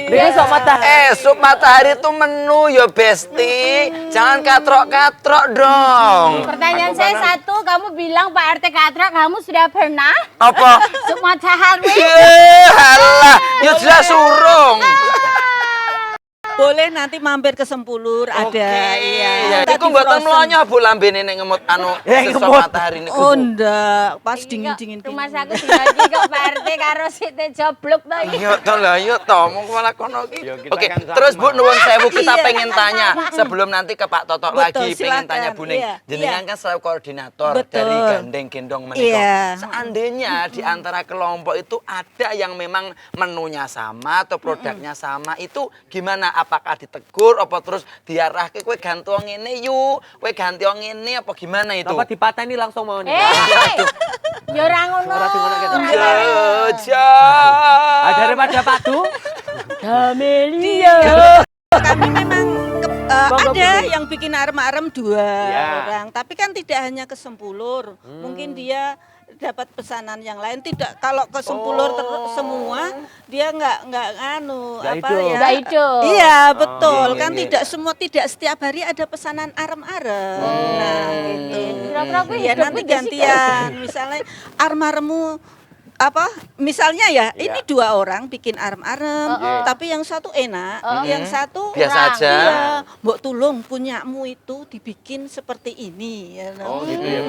Dia sok mata. Sup matahari itu menu ya Besti. Jangan katrok-katrok dong. Pertanyaan saya satu, kamu bilang Pak RT Katra kamu sudah pernah Apa? sup matahari? Halah, ya jelas urung. boleh nanti mampir ke Sempulur ada. Iya. Iku mboten mlonyo Bu lambene nek ngemut anu sesuk matahari niku. Oh ndak, pas dingin-dingin. Rumah aku lagi kok Pak RT karo Siti joblok to iki. Yo to lah yo to mung malah kono iki. Ya, kita Oke, kan sama. terus Bu nuwun sewu kita Iya. pengen tanya sebelum nanti ke Pak Toto Betul, lagi pengen silakan. tanya Buning. Iya, Jenengan iya. kan selalu koordinator Betul. dari Gandeng Gendong menika. Iya. Seandainya di antara kelompok itu ada yang memang menunya sama atau produknya sama, itu gimana? Apakah ditegur apa terus diarahke kowe ganti wong ngene yuk, kowe ganti wong ngene apa gimana itu? Apa dipateni langsung mau nih? Ya ora ngono. Ora ngono gitu. Jajah. Daripada padu. Gamelia. Kami memang Monggo, ada Bu. yang bikin arem-arem 2 Ya. orang, tapi kan tidak hanya ke Sempulur. Mungkin dia dapat pesanan yang lain, tidak kalau ke Sempulur semua dia nggak anu Nggak apa hidup. ya. Nggak hidup. Iya, betul. iya, Kan iya. tidak setiap hari ada pesanan arem-arem. Nah, gitu. Kira-kira aku Ya hidup nanti iki sih, gantian. Misalnya arem-aremmu apa misalnya ya ini 2 orang bikin arem-arem tapi yang satu enak yang satu Biasa kurang. aja. iya mbok tulung punyamu itu dibikin seperti ini ya Oh gitu ya.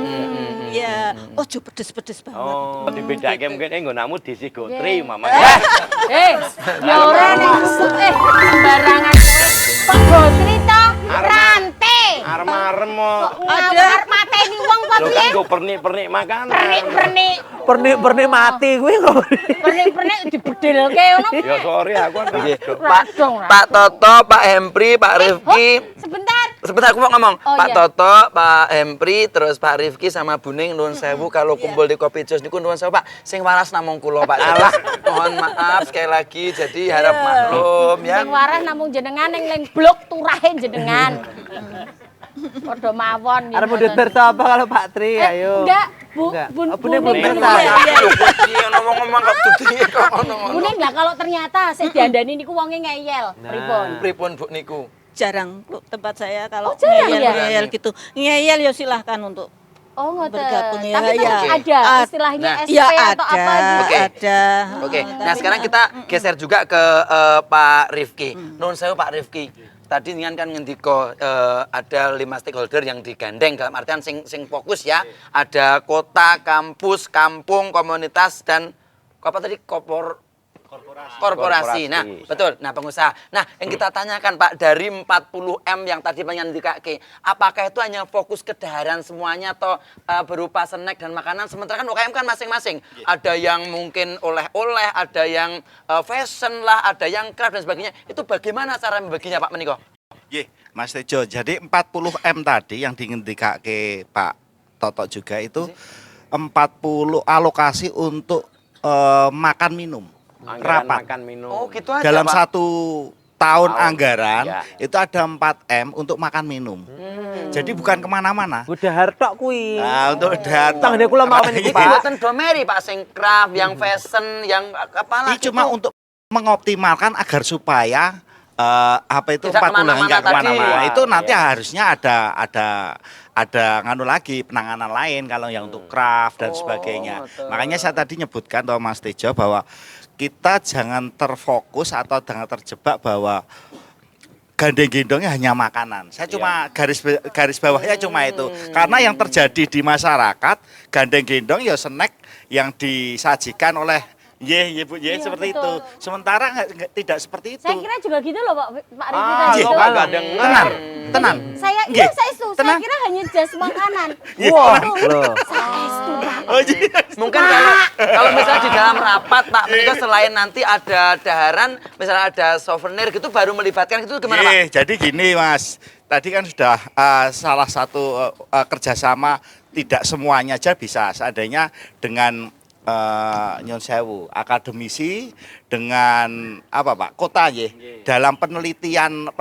ya ojo pedes-pedes banget Oh, dibedake mungkin nggonamu diisi gotri mama. Ya ora nek sembarangan. Kok gotri to? Rante. Arem-arem kok. Ngawar mateni wong kok Lo piye? kan go pernik-pernik makanan. Pernik-pernik. Pernik-pernik mati kuwi kok. Pernik-pernik dibedhelke ngono. Ya sorry aku kan Nggih. rado. Pak Toto, Pak Hempri, Pak Rifki. Sebentar. Sebentar aku mau ngomong. Oh, Pak iya. Toto, Pak Hempri, terus Pak Rifki sama Buning nuwun sewu kalau kumpul di Kopi Jos niku nuwun sewu Pak. Sing waras namung kula Pak. Jadi, mohon maaf sekali lagi jadi harap maklum ya. Sing waras namung jenengan ning blok turahe jenengan. Padha mawon. Arep mundut berta apa kalau Pak Tri ayo. Enggak, Bu, Enggak. Bun, Oh, Buning Buning. belum Buning. pernah. Lho kok iki ngomong-ngomong kok dudi kok ngono-ngono. Buning lah kalau ternyata saya diandani niku wonge ngeyel. Pripun? Pripun Bu niku? jarang Bu, tempat saya kalau Oh, jarang ya? ngeyel gitu ngeyel ya silahkan untuk Oh, ngoten. Bergabung ya, Tapi ya. tetap ada istilahnya Nah, SP ya atau ada apa gitu. Oke. ada Oke, nah sekarang kita geser juga ke Pak Rifki. Nuwun sewu Pak Rifki. Tadi dengan kan ngendiko ada 5 stakeholder yang digandeng dalam artian sing fokus ya. Ada kota, kampus, kampung, komunitas dan apa tadi korporasi. Nah, betul. Nah, pengusaha. Nah, yang kita tanyakan Pak, dari 40M yang tadi pengen dikake, apakah itu hanya fokus ke daharan semuanya atau berupa snack dan makanan? Sementara kan UKM kan masing-masing. Ada yang mungkin oleh-oleh, ada yang fashion lah, ada yang craft dan sebagainya. Itu bagaimana cara membaginya Pak Meniko? Ye, Mas Tejo, jadi 40M tadi yang dikake Pak Toto juga itu 40 alokasi untuk makan minum. Anggaran Rapat. makan minum. Oh, gitu aja Dalam Pak. 1 tahun anggaran ya. itu ada 4M untuk makan minum. Jadi bukan kemana-mana. Udah hartok kuwi. Nah, untuk data. Tang kula mau meniki, Iki Pak. mboten domeri Pak, sing craft, yang fashion, yang apalah. Ini cuma untuk mengoptimalkan agar supaya apa itu Tidak 40 kemana-mana enggak tadi. kemana-mana. Itu nanti Ya. harusnya ada nganu lagi penanganan lain kalau yang untuk craft dan sebagainya. betul. Makanya saya tadi nyebutkan toh Mas Tejo bahwa kita jangan terfokus atau jangan terjebak bahwa gandeng-gendongnya hanya makanan. Saya cuma garis bawahnya cuma itu. Karena yang terjadi di masyarakat gandeng-gendong ya snack yang disajikan oleh Bu, Iya, seperti betul. itu. Sementara tidak seperti itu. Saya kira juga gitu loh Pak Rifki Ah, tadi lo itu. kagak denger. Tenang. Saya Nggih, saya saya tenang. kira hanya jas makanan. Wah, loh. Oh, iya. Mungkin kalau misalnya di dalam rapat Pak Meniko selain nanti ada daharan, misalnya ada souvenir gitu baru melibatkan itu gimana Pak? Jadi gini Mas, tadi kan sudah salah satu kerjasama tidak semuanya aja bisa. Seandainya dengan Nyon Sewu, akademisi dengan apa Pak, kota ya, dalam penelitian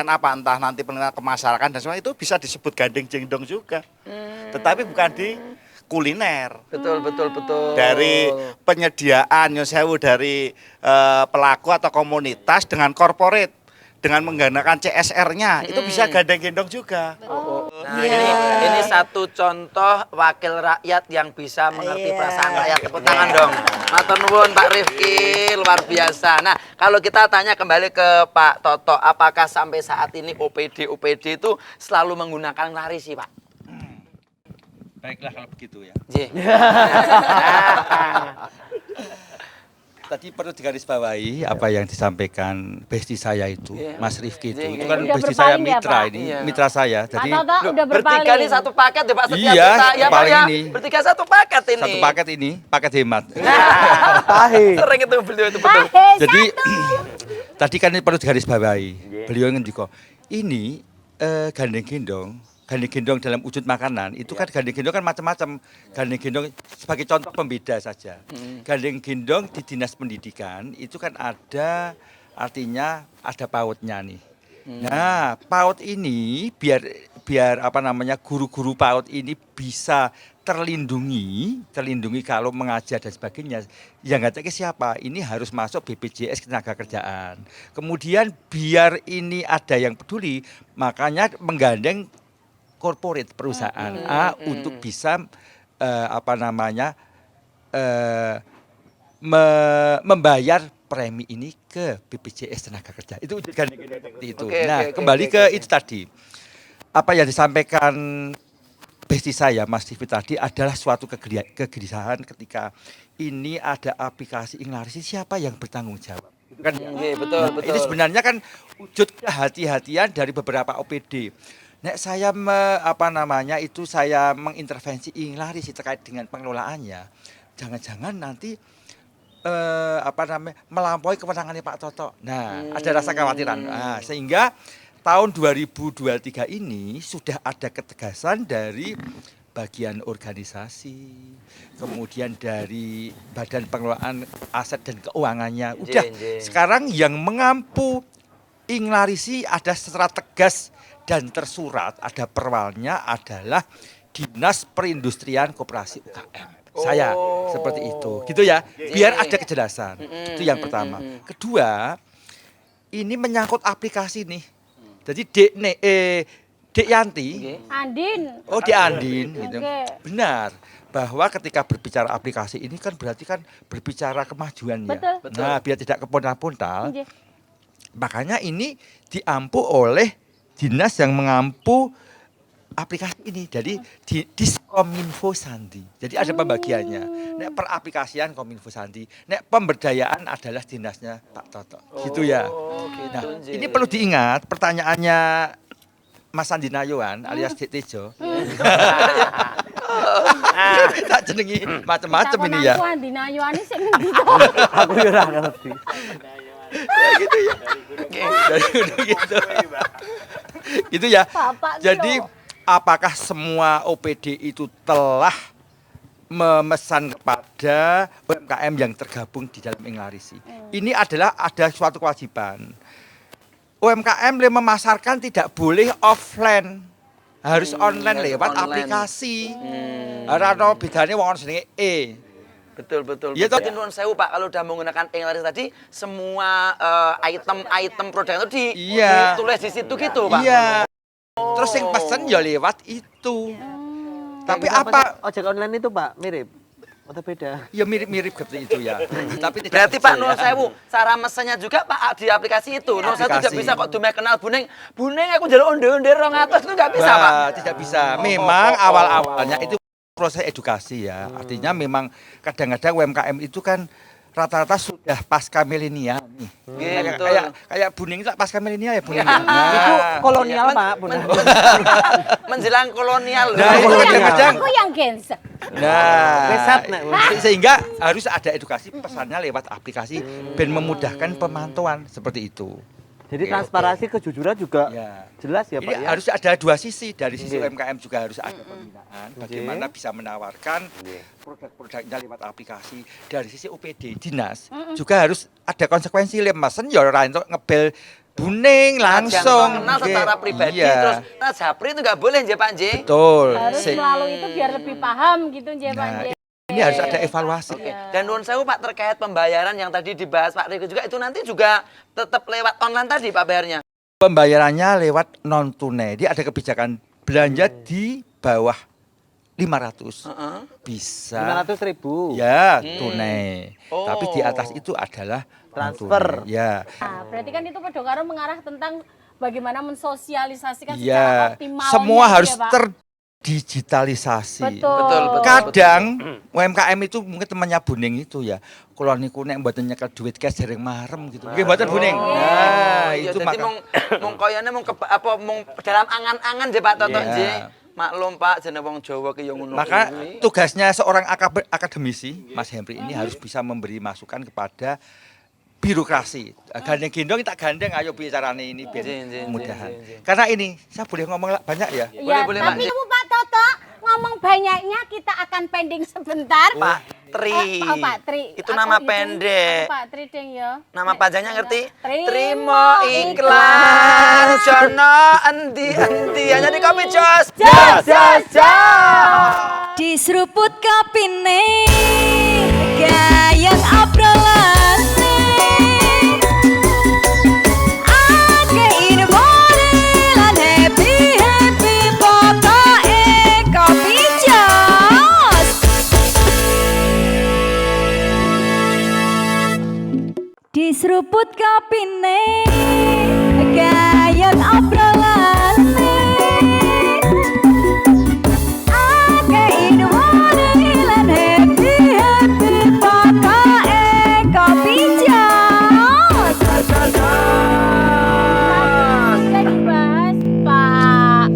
apa entah nanti penelitian kemasyarakatan dan semua itu bisa disebut gandeng gendong juga. Tetapi bukan di kuliner. Betul. Dari penyediaan Nyon Sewu dari pelaku atau komunitas dengan korporat dengan menggunakan CSR-nya itu bisa gandeng-gendong juga. Nah, ini satu contoh wakil rakyat yang bisa mengerti perasaan rakyat. Tepuk tangan dong. Matur nuwun Pak Rifki, luar biasa. Nah, kalau kita tanya kembali ke Pak Toto, apakah sampai saat ini OPD itu selalu menggunakan larisi, Pak? Baiklah kalau begitu ya. J. Tadi perlu digarisbawahi apa yang disampaikan besti saya itu, Iya. Mas Rifki itu. Iya, Itu kan udah besti saya berpaling ya, mitra Pak? ini, Iya. mitra saya. Pak Jadi Toto udah Bertiga berpaling. nih satu paket ya Pak, setiap Iya, kita. Ya Pak paling ya, ini. bertiga satu paket ini. satu paket ini, paket hemat. Tahe. Sering itu beliau itu betul. Jadi tadi kan ini perlu digarisbawahi. Beliau ngendika, ini gandeng-gendong dalam wujud makanan itu kan gandeng-gendong kan macam-macam. Gandeng-gendong sebagai contoh pembeda saja. Gandeng-gendong di Dinas Pendidikan itu kan ada artinya ada PAUD-nya nih. Nah, PAUD ini biar apa namanya guru-guru PAUD ini bisa terlindungi kalau mengajar dan sebagainya. Yang nggak siapa? Ini harus masuk BPJS Ketenagakerjaan. Kemudian biar ini ada yang peduli, makanya menggandeng korporat perusahaan A untuk bisa membayar premi ini ke BPJS Tenaga Kerja. Itu seperti itu. Nah, kembali ke itu tadi. Apa yang disampaikan besti saya Mas Divi tadi adalah suatu kegelisahan ketika ini ada aplikasi Inglarisi, siapa yang bertanggung jawab? Itu kan Betul. ini sebenarnya kan wujud kehati-hatian dari beberapa OPD. Nek saya saya mengintervensi Inglarisi terkait dengan pengelolaannya, jangan-jangan nanti melampaui kewenangannya Pak Toto. Nah, ada rasa kekhawatiran. Nah, sehingga tahun 2023 ini sudah ada ketegasan dari bagian organisasi, kemudian dari Badan Pengelolaan Aset dan Keuangannya. Udah, sekarang yang mengampu Inglarisi ada secara tegas dan tersurat, ada perwalnya adalah Dinas Perindustrian Koperasi UKM. Saya seperti itu, gitu ya. Biar ada kejelasan. Itu yang pertama. Kedua, ini menyangkut aplikasi nih. Jadi Dek Yanti, Andin. oh Dek Andin, gitu. Oke. Benar bahwa ketika berbicara aplikasi ini kan berarti kan berbicara kemajuan ya. Betul. Nah, biar tidak kepontal-pontal, Nggih. makanya ini diampu oleh dinas yang mengampu aplikasi ini. Jadi Kominfo Sandi. Jadi ada pembagiannya. Nek peraplikasian Kominfo Sandi, nek pemberdayaan adalah dinasnya Pak Toto. Gitu ya. Nah, ini perlu diingat pertanyaannya Mas Sandi Nayoan alias Dik Tejo. Tak jenengi macam-macam ini ya. Aku Andi Nayuani sing ngendi to? Aku ya ora ngerti. Gitu ya. Gitu. Gitu ya. Bapak Jadi apakah semua OPD itu telah memesan kepada UMKM yang tergabung di dalam Englarisi? Ini adalah ada suatu kewajiban. UMKM yang memasarkan tidak boleh offline, harus online harus lewat online. aplikasi. Karena bedanya wong jenenge Betul. Iya, toh? Jadi nuwun sewu Pak, kalau udah menggunakan Englaris tadi, semua item produk itu Iya. ditulis di situ gitu Pak. Iya. Terus yang pesen ya lewat itu. Tapi Kayak apa? ojek online itu Pak mirip atau beda? Ya mirip-mirip seperti itu ya. Tapi tidak Berarti Pak betul nuwun ya. sewu, cara mesennya juga Pak di aplikasi itu. Nuwun sewu tidak Aplikasi. bisa kok dumeh kenal Buneng. Buneng aku njaluk onde-onde 200 itu enggak bisa Pak. Nah, tidak bisa. Memang awal-awalnya itu proses edukasi ya. Artinya memang kadang-kadang UMKM itu kan rata-rata sudah pasca milenial nih. Gitu. Kayak Buning itu pasca milenial ya Buning. Itu kolonial Men- Pak, bener. menjelang kolonial. Nah, itu kadang-kadang. Aku yang gens. Nah, Riset, Nek. sehingga harus ada edukasi pesannya lewat aplikasi dan memudahkan pemantauan seperti itu. Jadi transparansi kejujuran juga Ya. jelas ya Pak Ini ya. harus ada dua sisi. Dari sisi Oke. UMKM juga harus ada pembinaan. Bagaimana bisa menawarkan produk-produknya lewat aplikasi. Dari sisi UPD dinas juga harus ada konsekuensi. Mesen ya ora entuk ngebel Buning langsung. kenal secara Nggih. pribadi Iya. terus Japri itu nggak boleh nje Pak Nje. Betul. Harus melalui itu biar lebih paham gitu nje Pak Nah, Nje. ini harus ada evaluasi. Oke. Dan nuwun sewu Pak terkait pembayaran yang tadi dibahas Pak Riko juga itu nanti juga tetap lewat online tadi Pak bayarnya. Pembayarannya lewat non tunai. Dia ada kebijakan belanja di bawah 500 bisa 500.000. ya tunai. Oh. Tapi di atas itu adalah Transfer. non-tunai. Ya. Nah, berarti kan itu Pak Dokaro mengarah tentang bagaimana mensosialisasikan secara Ya, optimal. semua harus terdigitalisasi. Betul. Kadang UMKM itu mungkin temannya Buning itu ya. Kalau niku nek mboten nyekel duit cash dereng marem gitu. Nggih mboten Buning. Nah, Ya, itu jadi mung koyone mung dalam angan-angan je Pak Toto Iya. nje. Maklum Pak jeneng wong Jawa ki yo ngono. Maka kuwi. tugasnya seorang akademisi, Mas Henry ini harus bisa memberi masukan kepada birokrasi. Gandeng gendong tak gandeng, ayo piye carane ini biar Nggih, mudahan. nggih. Karena ini saya boleh ngomong banyak ya. Ya, Boleh, tapi Pak. kamu Pak Toto ngomong banyaknya kita akan pending sebentar. Pak Tri. Oh, Pak Tri. Itu Aku nama hitung. pendek. Aku Pak Tri ding ya. Nama panjangnya ngerti? Trimo iklan. Jono endi-endi hanya di Kopi Jos. Diseruput kapine gayang abrolane ake irmone lan happy pokoke Kopi Jos. Diseruput kapine gayang abrolane ake irmone lan happy pokoke Kopi Jos. Bisa dibahas Pak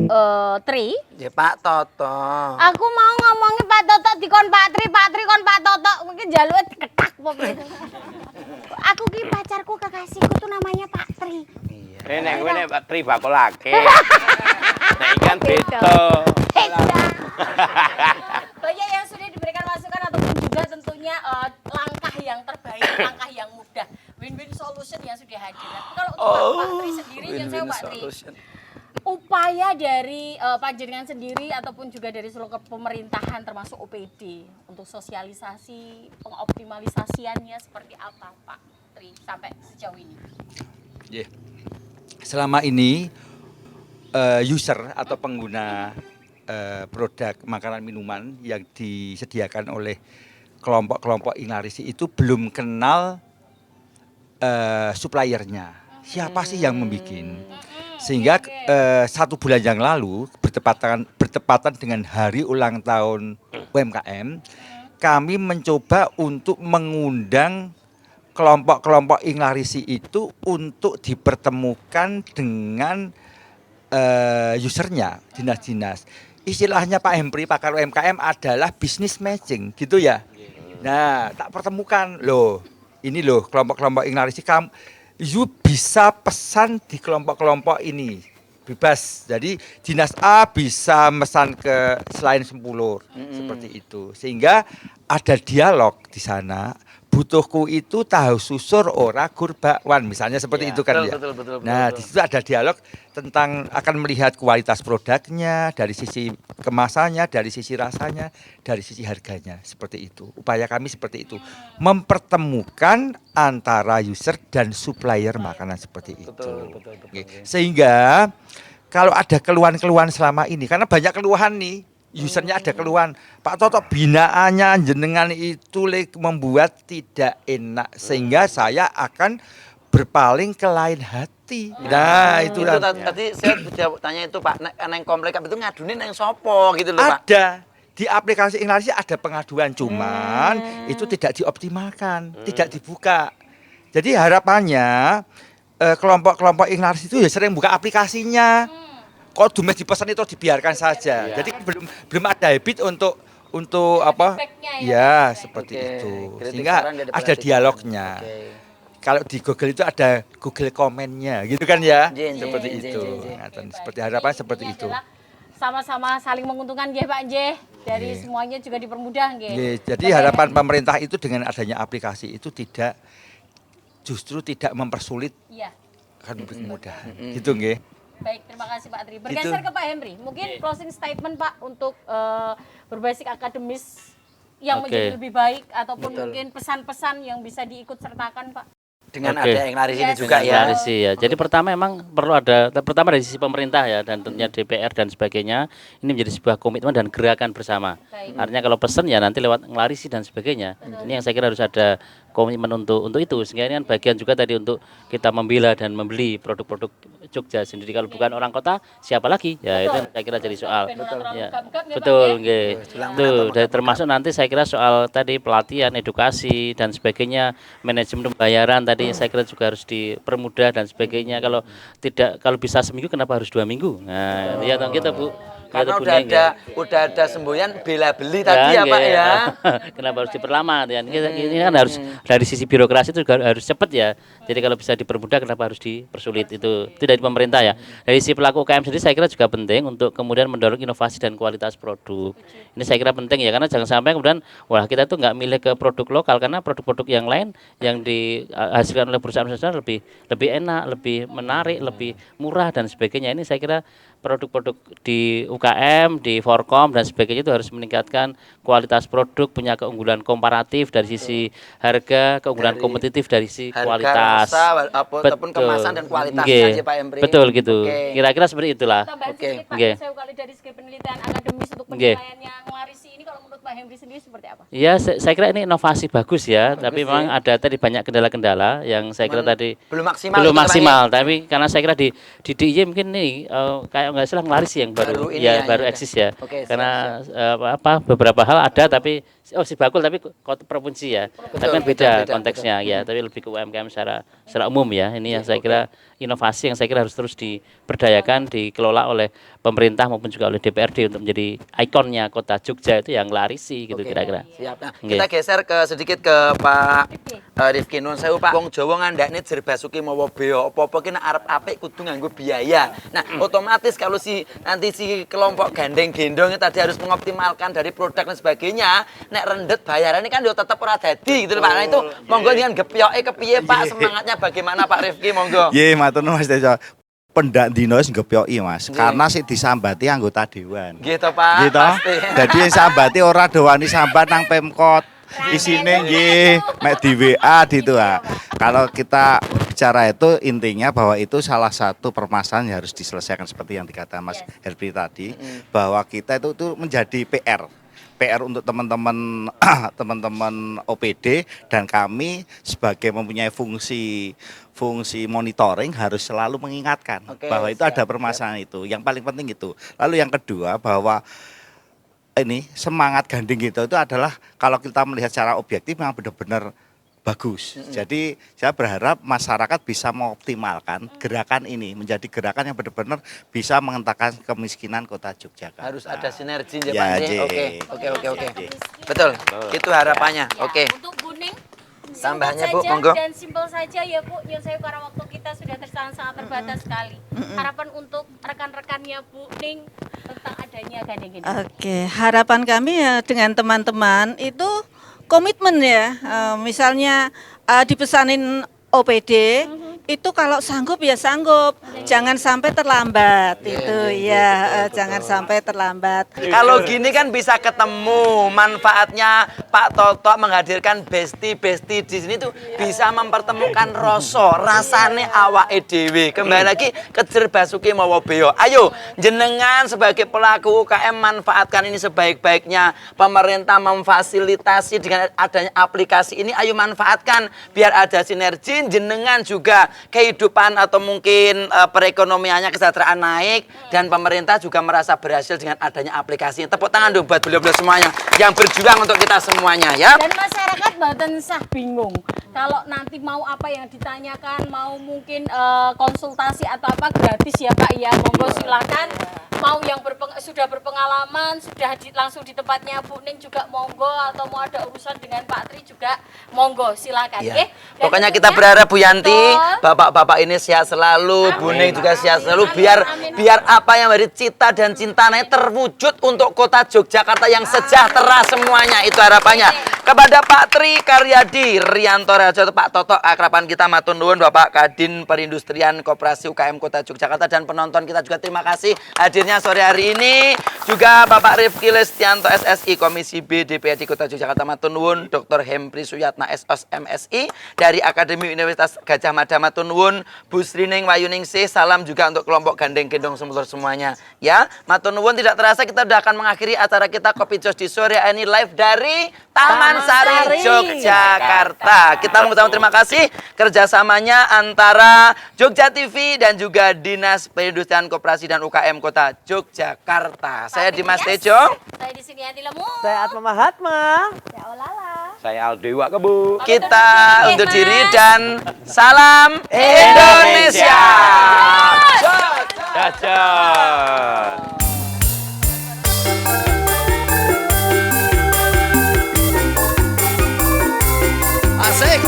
Tri. Ya Pak Toto. Aku mau ngomongin Pak Toto dikon Pak Tri kon Pak Toto mungkin jalur ketak pokoknya. Aku ki pacarku kekasihku tuh namanya Pak Tri. Nek kowe nek Pak Tri bakolake. Nek ikan beda. Banyak yang sudah diberikan masukan ataupun juga tentunya langkah yang terbaik, langkah yang mudah, win-win solution yang sudah hadir. Tapi kalau untuk Pak Tri sendiri, yang saya Pak Tri, upaya dari panjenengan sendiri ataupun juga dari seluruh pemerintahan termasuk OPD untuk sosialisasi, pengoptimalisasiannya seperti apa Pak Tri sampai sejauh ini? Yeah. Selama ini user atau pengguna produk makanan minuman yang disediakan oleh kelompok-kelompok Englarisi itu belum kenal suppliernya. Siapa sih yang membuat? Sehingga 1 bulan yang lalu bertepatan dengan hari ulang tahun UMKM, kami mencoba untuk mengundang kelompok-kelompok Inglarisi itu untuk dipertemukan dengan usernya, dinas-dinas. Istilahnya Pak Hempri, pakar UMKM adalah business matching, gitu ya. Nah, tak pertemukan, loh, ini loh kelompok-kelompok Inglarisi, kamu bisa pesan di kelompok-kelompok ini, bebas. Jadi dinas A bisa mesan ke selain Sempulur, seperti itu. Sehingga ada dialog di sana. Butuhku itu tahu susur ora gur bakwan, misalnya seperti itu kan ya. Betul. Nah, di situ ada dialog tentang akan melihat kualitas produknya, dari sisi kemasannya, dari sisi rasanya, dari sisi harganya, seperti itu. Upaya kami seperti itu, mempertemukan antara user dan supplier makanan seperti itu. Betul. Oke. Sehingga kalau ada keluhan-keluhan selama ini, karena banyak keluhan nih, usernya ada keluhan, Pak Toto binaannya jenengan itu membuat tidak enak, sehingga saya akan berpaling ke lain hati. Nah, itu tadi saya sudah tanya itu Pak, neng komplek itu ngadunin neng sopo gitu loh Pak. ada di aplikasi Inglarisi ada pengaduan, cuman itu tidak dioptimalkan, tidak dibuka. Jadi harapannya kelompok-kelompok Inglarisi itu ya sering buka aplikasinya. Kok dumes dipesan itu dibiarkan saja. Jadi belum ada habit untuk apa? Ya, seperti itu. Sehingga ada dialognya. Kalau di Google itu ada Google komennya, gitu kan ya? Seperti itu. Seperti harapan seperti itu. Sama-sama saling menguntungkan nggih Pak nggih. Dari semuanya juga dipermudah nggih. Jadi harapan pemerintah itu dengan adanya aplikasi itu justru tidak mempersulit. Iya. Akan lebih mudah. Gitu nggih. Baik, terima kasih Pak Tri. Bergeser ke Pak Henry, mungkin closing statement Pak untuk berbasis akademis yang menjadi lebih baik ataupun mungkin pesan-pesan yang bisa diikut sertakan Pak. Dengan ada Inglarisi ini juga ya. Inglarisi ya. Jadi pertama memang perlu ada, pertama dari sisi pemerintah ya, dan tentunya DPR dan sebagainya, ini menjadi sebuah komitmen dan gerakan bersama. Artinya kalau pesan ya nanti lewat Inglarisi dan sebagainya. Ini yang saya kira harus ada komitmen untuk itu, sehingga ini kan bagian juga tadi untuk kita membela dan membeli produk-produk Jogja sendiri. Kalau bukan orang kota siapa lagi? Ya itu saya kira jadi soal. Ya. Betul, tuh termasuk nanti saya kira soal tadi pelatihan, edukasi dan sebagainya, manajemen pembayaran tadi saya kira juga harus dipermudah dan sebagainya. Kalau bisa seminggu kenapa harus 2 minggu? Nah, ya toh kita Bu. Karena udah ada semboyan bela beli tadi ya Pak ya. Kenapa harus diperlama? Ini kan harus dari sisi birokrasi itu juga harus cepat ya. Jadi kalau bisa dipermudah kenapa harus dipersulit, itu dari pemerintah ya. Dari sisi pelaku UKM sendiri saya kira juga penting untuk kemudian mendorong inovasi dan kualitas produk. Ini saya kira penting ya, karena jangan sampai kemudian wah kita tuh nggak milih ke produk lokal karena produk-produk yang lain yang dihasilkan oleh perusahaan lebih enak, lebih menarik, lebih murah dan sebagainya. Ini saya kira produk-produk di UKM, di Forkom dan sebagainya itu harus meningkatkan kualitas produk, punya keunggulan komparatif dari sisi harga, keunggulan kompetitif dari sisi kualitas. Rasa, ataupun kemasan dan kualitasnya aja Pak Emri. Betul gitu. Kira-kira seperti itulah. Oke. Saya kali dari segi penelitian akademis untuk penilaiannya Inglarisi ini, kalau menurut Pak Henry sendiri seperti apa? Ya, saya kira ini inovasi bagus ya, tapi memang ada tadi banyak kendala-kendala yang saya kira tadi belum maksimal, tapi karena saya kira di DIY mungkin nih kayak nggak salah Inglarisi yang baru eksis ya. Karena beberapa hal ada tapi si bakul tapi provinsi ya. Tapi kan beda konteksnya ya, tapi lebih ke UMKM secara umum ya. Ini yang saya kira inovasi yang saya kira harus terus diberdayakan, dikelola oleh pemerintah maupun juga oleh DPRD untuk menjadi ikonnya kota Jogja itu yang Inglarisi gitu kira-kira. Siap. Nah, kita geser sedikit ke Pak Rifki Nun Sewu Pak. Wong Jawa ngandakne jer basuki mawa beo, apa-apa ki nek arep apik kudu nganggo biaya. Nah, otomatis kalau nanti si kelompok gandeng gendong tadi harus mengoptimalkan dari produk dan sebagainya, nek rendet bayarannya kan yo tetep ora dadi gitu lho Pak. Nah, itu monggo dengan gepyoke kepiye Pak, semangatnya bagaimana Pak Rifki monggo. Nggih, matur nuwun Mas Tejo. Pendak dino wis ngepyoki Mas, karena sing disambati anggota dewan. Gitu Pak. Gitu. Jadi yang sambati ora dowani sambat nang Pemkot. Isine nggih mek di WA gitu ah. Kalau kita bicara itu intinya bahwa itu salah satu permasalahan yang harus diselesaikan seperti yang dikatakan Mas Herbie tadi, bahwa kita itu menjadi PR PR untuk teman-teman teman-teman OPD dan kami sebagai mempunyai fungsi monitoring harus selalu mengingatkan bahwa itu ada permasalahan itu. Yang paling penting itu. Lalu yang kedua bahwa ini semangat gandeng itu adalah kalau kita melihat secara objektif memang benar-benar bagus. Jadi saya berharap masyarakat bisa mengoptimalkan gerakan ini menjadi gerakan yang benar-benar bisa mengentaskan kemiskinan Kota Yogyakarta. Harus ada sinergi ya, Ya, Pak. Ji. Oke. Betul. Itu harapannya. Ya, Oke. Untuk Buning Tambahannya, simpel Bu, saja monggo. dan simpel saja ya Bu, nyun sewu karena waktu kita sudah sangat terbatas sekali. Harapan untuk rekan-rekannya Bu Ning tentang adanya gandeng-gandeng. Oke, harapan kami ya dengan teman-teman itu komitmen ya. Misalnya dipesanin OPD itu kalau sanggup ya sanggup, jangan sampai terlambat itu ya, jangan sampai terlambat. Kalau gini kan bisa ketemu manfaatnya Pak Toto menghadirkan besti-besti di sini tuh bisa mempertemukan rasane awake dhewe. Kembali lagi ke Jer Basuki Mawa Beyo. Ayo jenengan sebagai pelaku UKM manfaatkan ini sebaik-baiknya. Pemerintah memfasilitasi dengan adanya aplikasi ini, ayo manfaatkan biar ada sinergi, jenengan juga kehidupan atau mungkin perekonomiannya kesejahteraan naik dan pemerintah juga merasa berhasil dengan adanya aplikasi. Tepuk tangan dong buat beliau-beliau semuanya yang berjuang untuk kita semuanya ya. Dan masyarakat badan sah bingung kalau nanti mau apa yang ditanyakan, mau mungkin konsultasi atau apa gratis ya Pak ya, monggo silakan. Mau yang sudah berpengalaman, sudah langsung di tempatnya Bu Ning juga monggo, atau mau ada urusan dengan Pak Tri juga monggo silakan Ya. ya. Dan Pokoknya kita tentunya, berharap Bu Yanti, betul, bapak-bapak ini sehat selalu, Bu Ning juga sehat selalu, biar apa yang dari cita dan cintanya terwujud untuk Kota Yogyakarta yang sejahtera semuanya, itu harapannya. Kepada Pak Tri Karyadi Rianto Rajo, Pak Toto akraban kita matur nuwun, Bapak Kadin Perindustrian Koperasi UKM Kota Yogyakarta, dan penonton kita juga terima kasih hadirnya sore hari ini. Juga Bapak Rifki Lestianto SSI Komisi B DPRD Kota Yogyakarta matur nuwun, Dr. Hempri Suyatna SOS MSI dari Akademi Universitas Gajah Mada matur nuwun, Bu Srining Wayuningsih, salam juga untuk kelompok gandeng gendong semuanya ya. Matur nuwun, tidak terasa kita sudah akan mengakhiri acara kita Kopi Jos di sore ini live dari Taman Sari Yogyakarta. Kita mengucapkan terima kasih kerjasamanya antara Jogja TV dan juga Dinas Perindustrian Koperasi dan UKM Kota Yogyakarta. Saya Dimas Tejo. Saya di sini Yanti Lemu. Saya Atma Mahatma. Ya Olala. Saya Aldewa Kebu. Kita Oke, undur Mas. diri dan salam Indonesia. Jajan. Asik.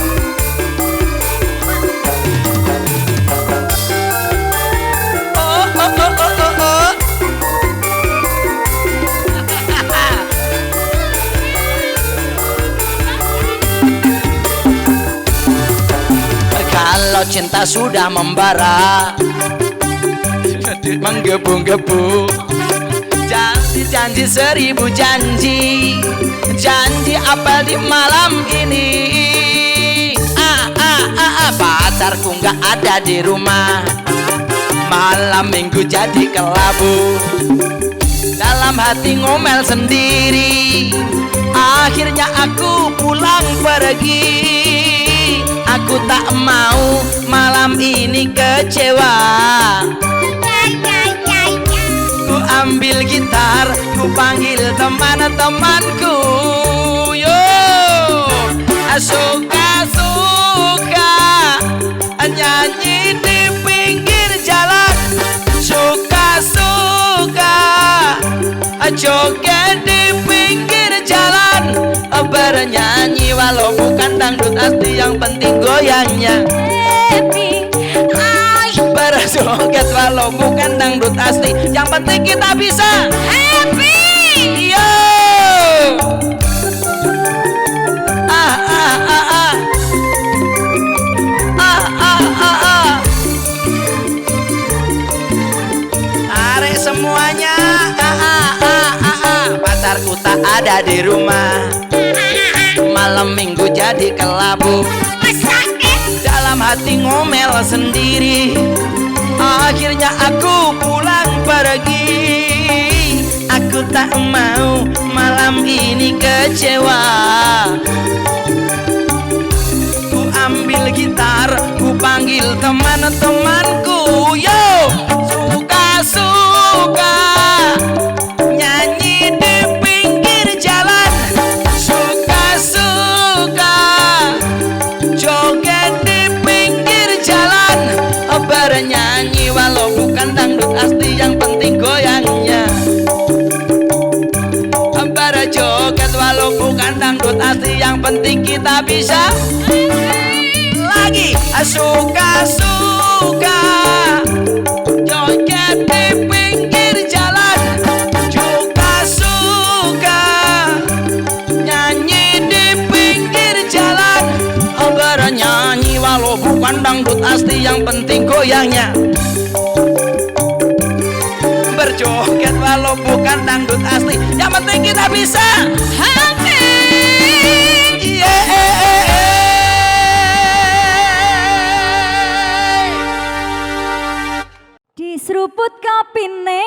Kalau cinta sudah membara, menggebu-gebu, janji-janji seribu janji, janji apa di malam ini? Pacarku nggak ada di rumah, malam minggu jadi kelabu, dalam hati ngomel sendiri, akhirnya aku pulang pergi. Aku tak mau malam ini kecewa. Ku ambil gitar, ku panggil teman-temanku. Yo, suka-suka nyanyi di pinggir jalan, suka-suka joget di pinggir jalan, bernyanyi walau bukan dangdut asli, yang penting goyangnya happy. Berjoget walau bukan dangdut asli, yang penting kita bisa happy. Yo, Arek semuanya, pacarku tak ada di rumah, malam minggu jadi kelabu, dalam hati ngomel sendiri, akhirnya aku pulang pergi. Aku tak mau malam ini kecewa. Ku ambil gitar, ku panggil teman-temanku, yo suka-suka nyanyi di pinggir jalan, suka-suka joget di pinggir jalan, bernyanyi walau bukan dangdut asli yang penting goyangnya, berjoget walau bukan dangdut asli yang penting kita bisa lagi suka-suka joget di pinggir jalan, suka-suka nyanyi di pinggir jalan, bernyanyi walau bukan dangdut asli yang penting goyangnya, berjoget walau bukan dangdut asli yang penting kita bisa happy. Diseruput kapine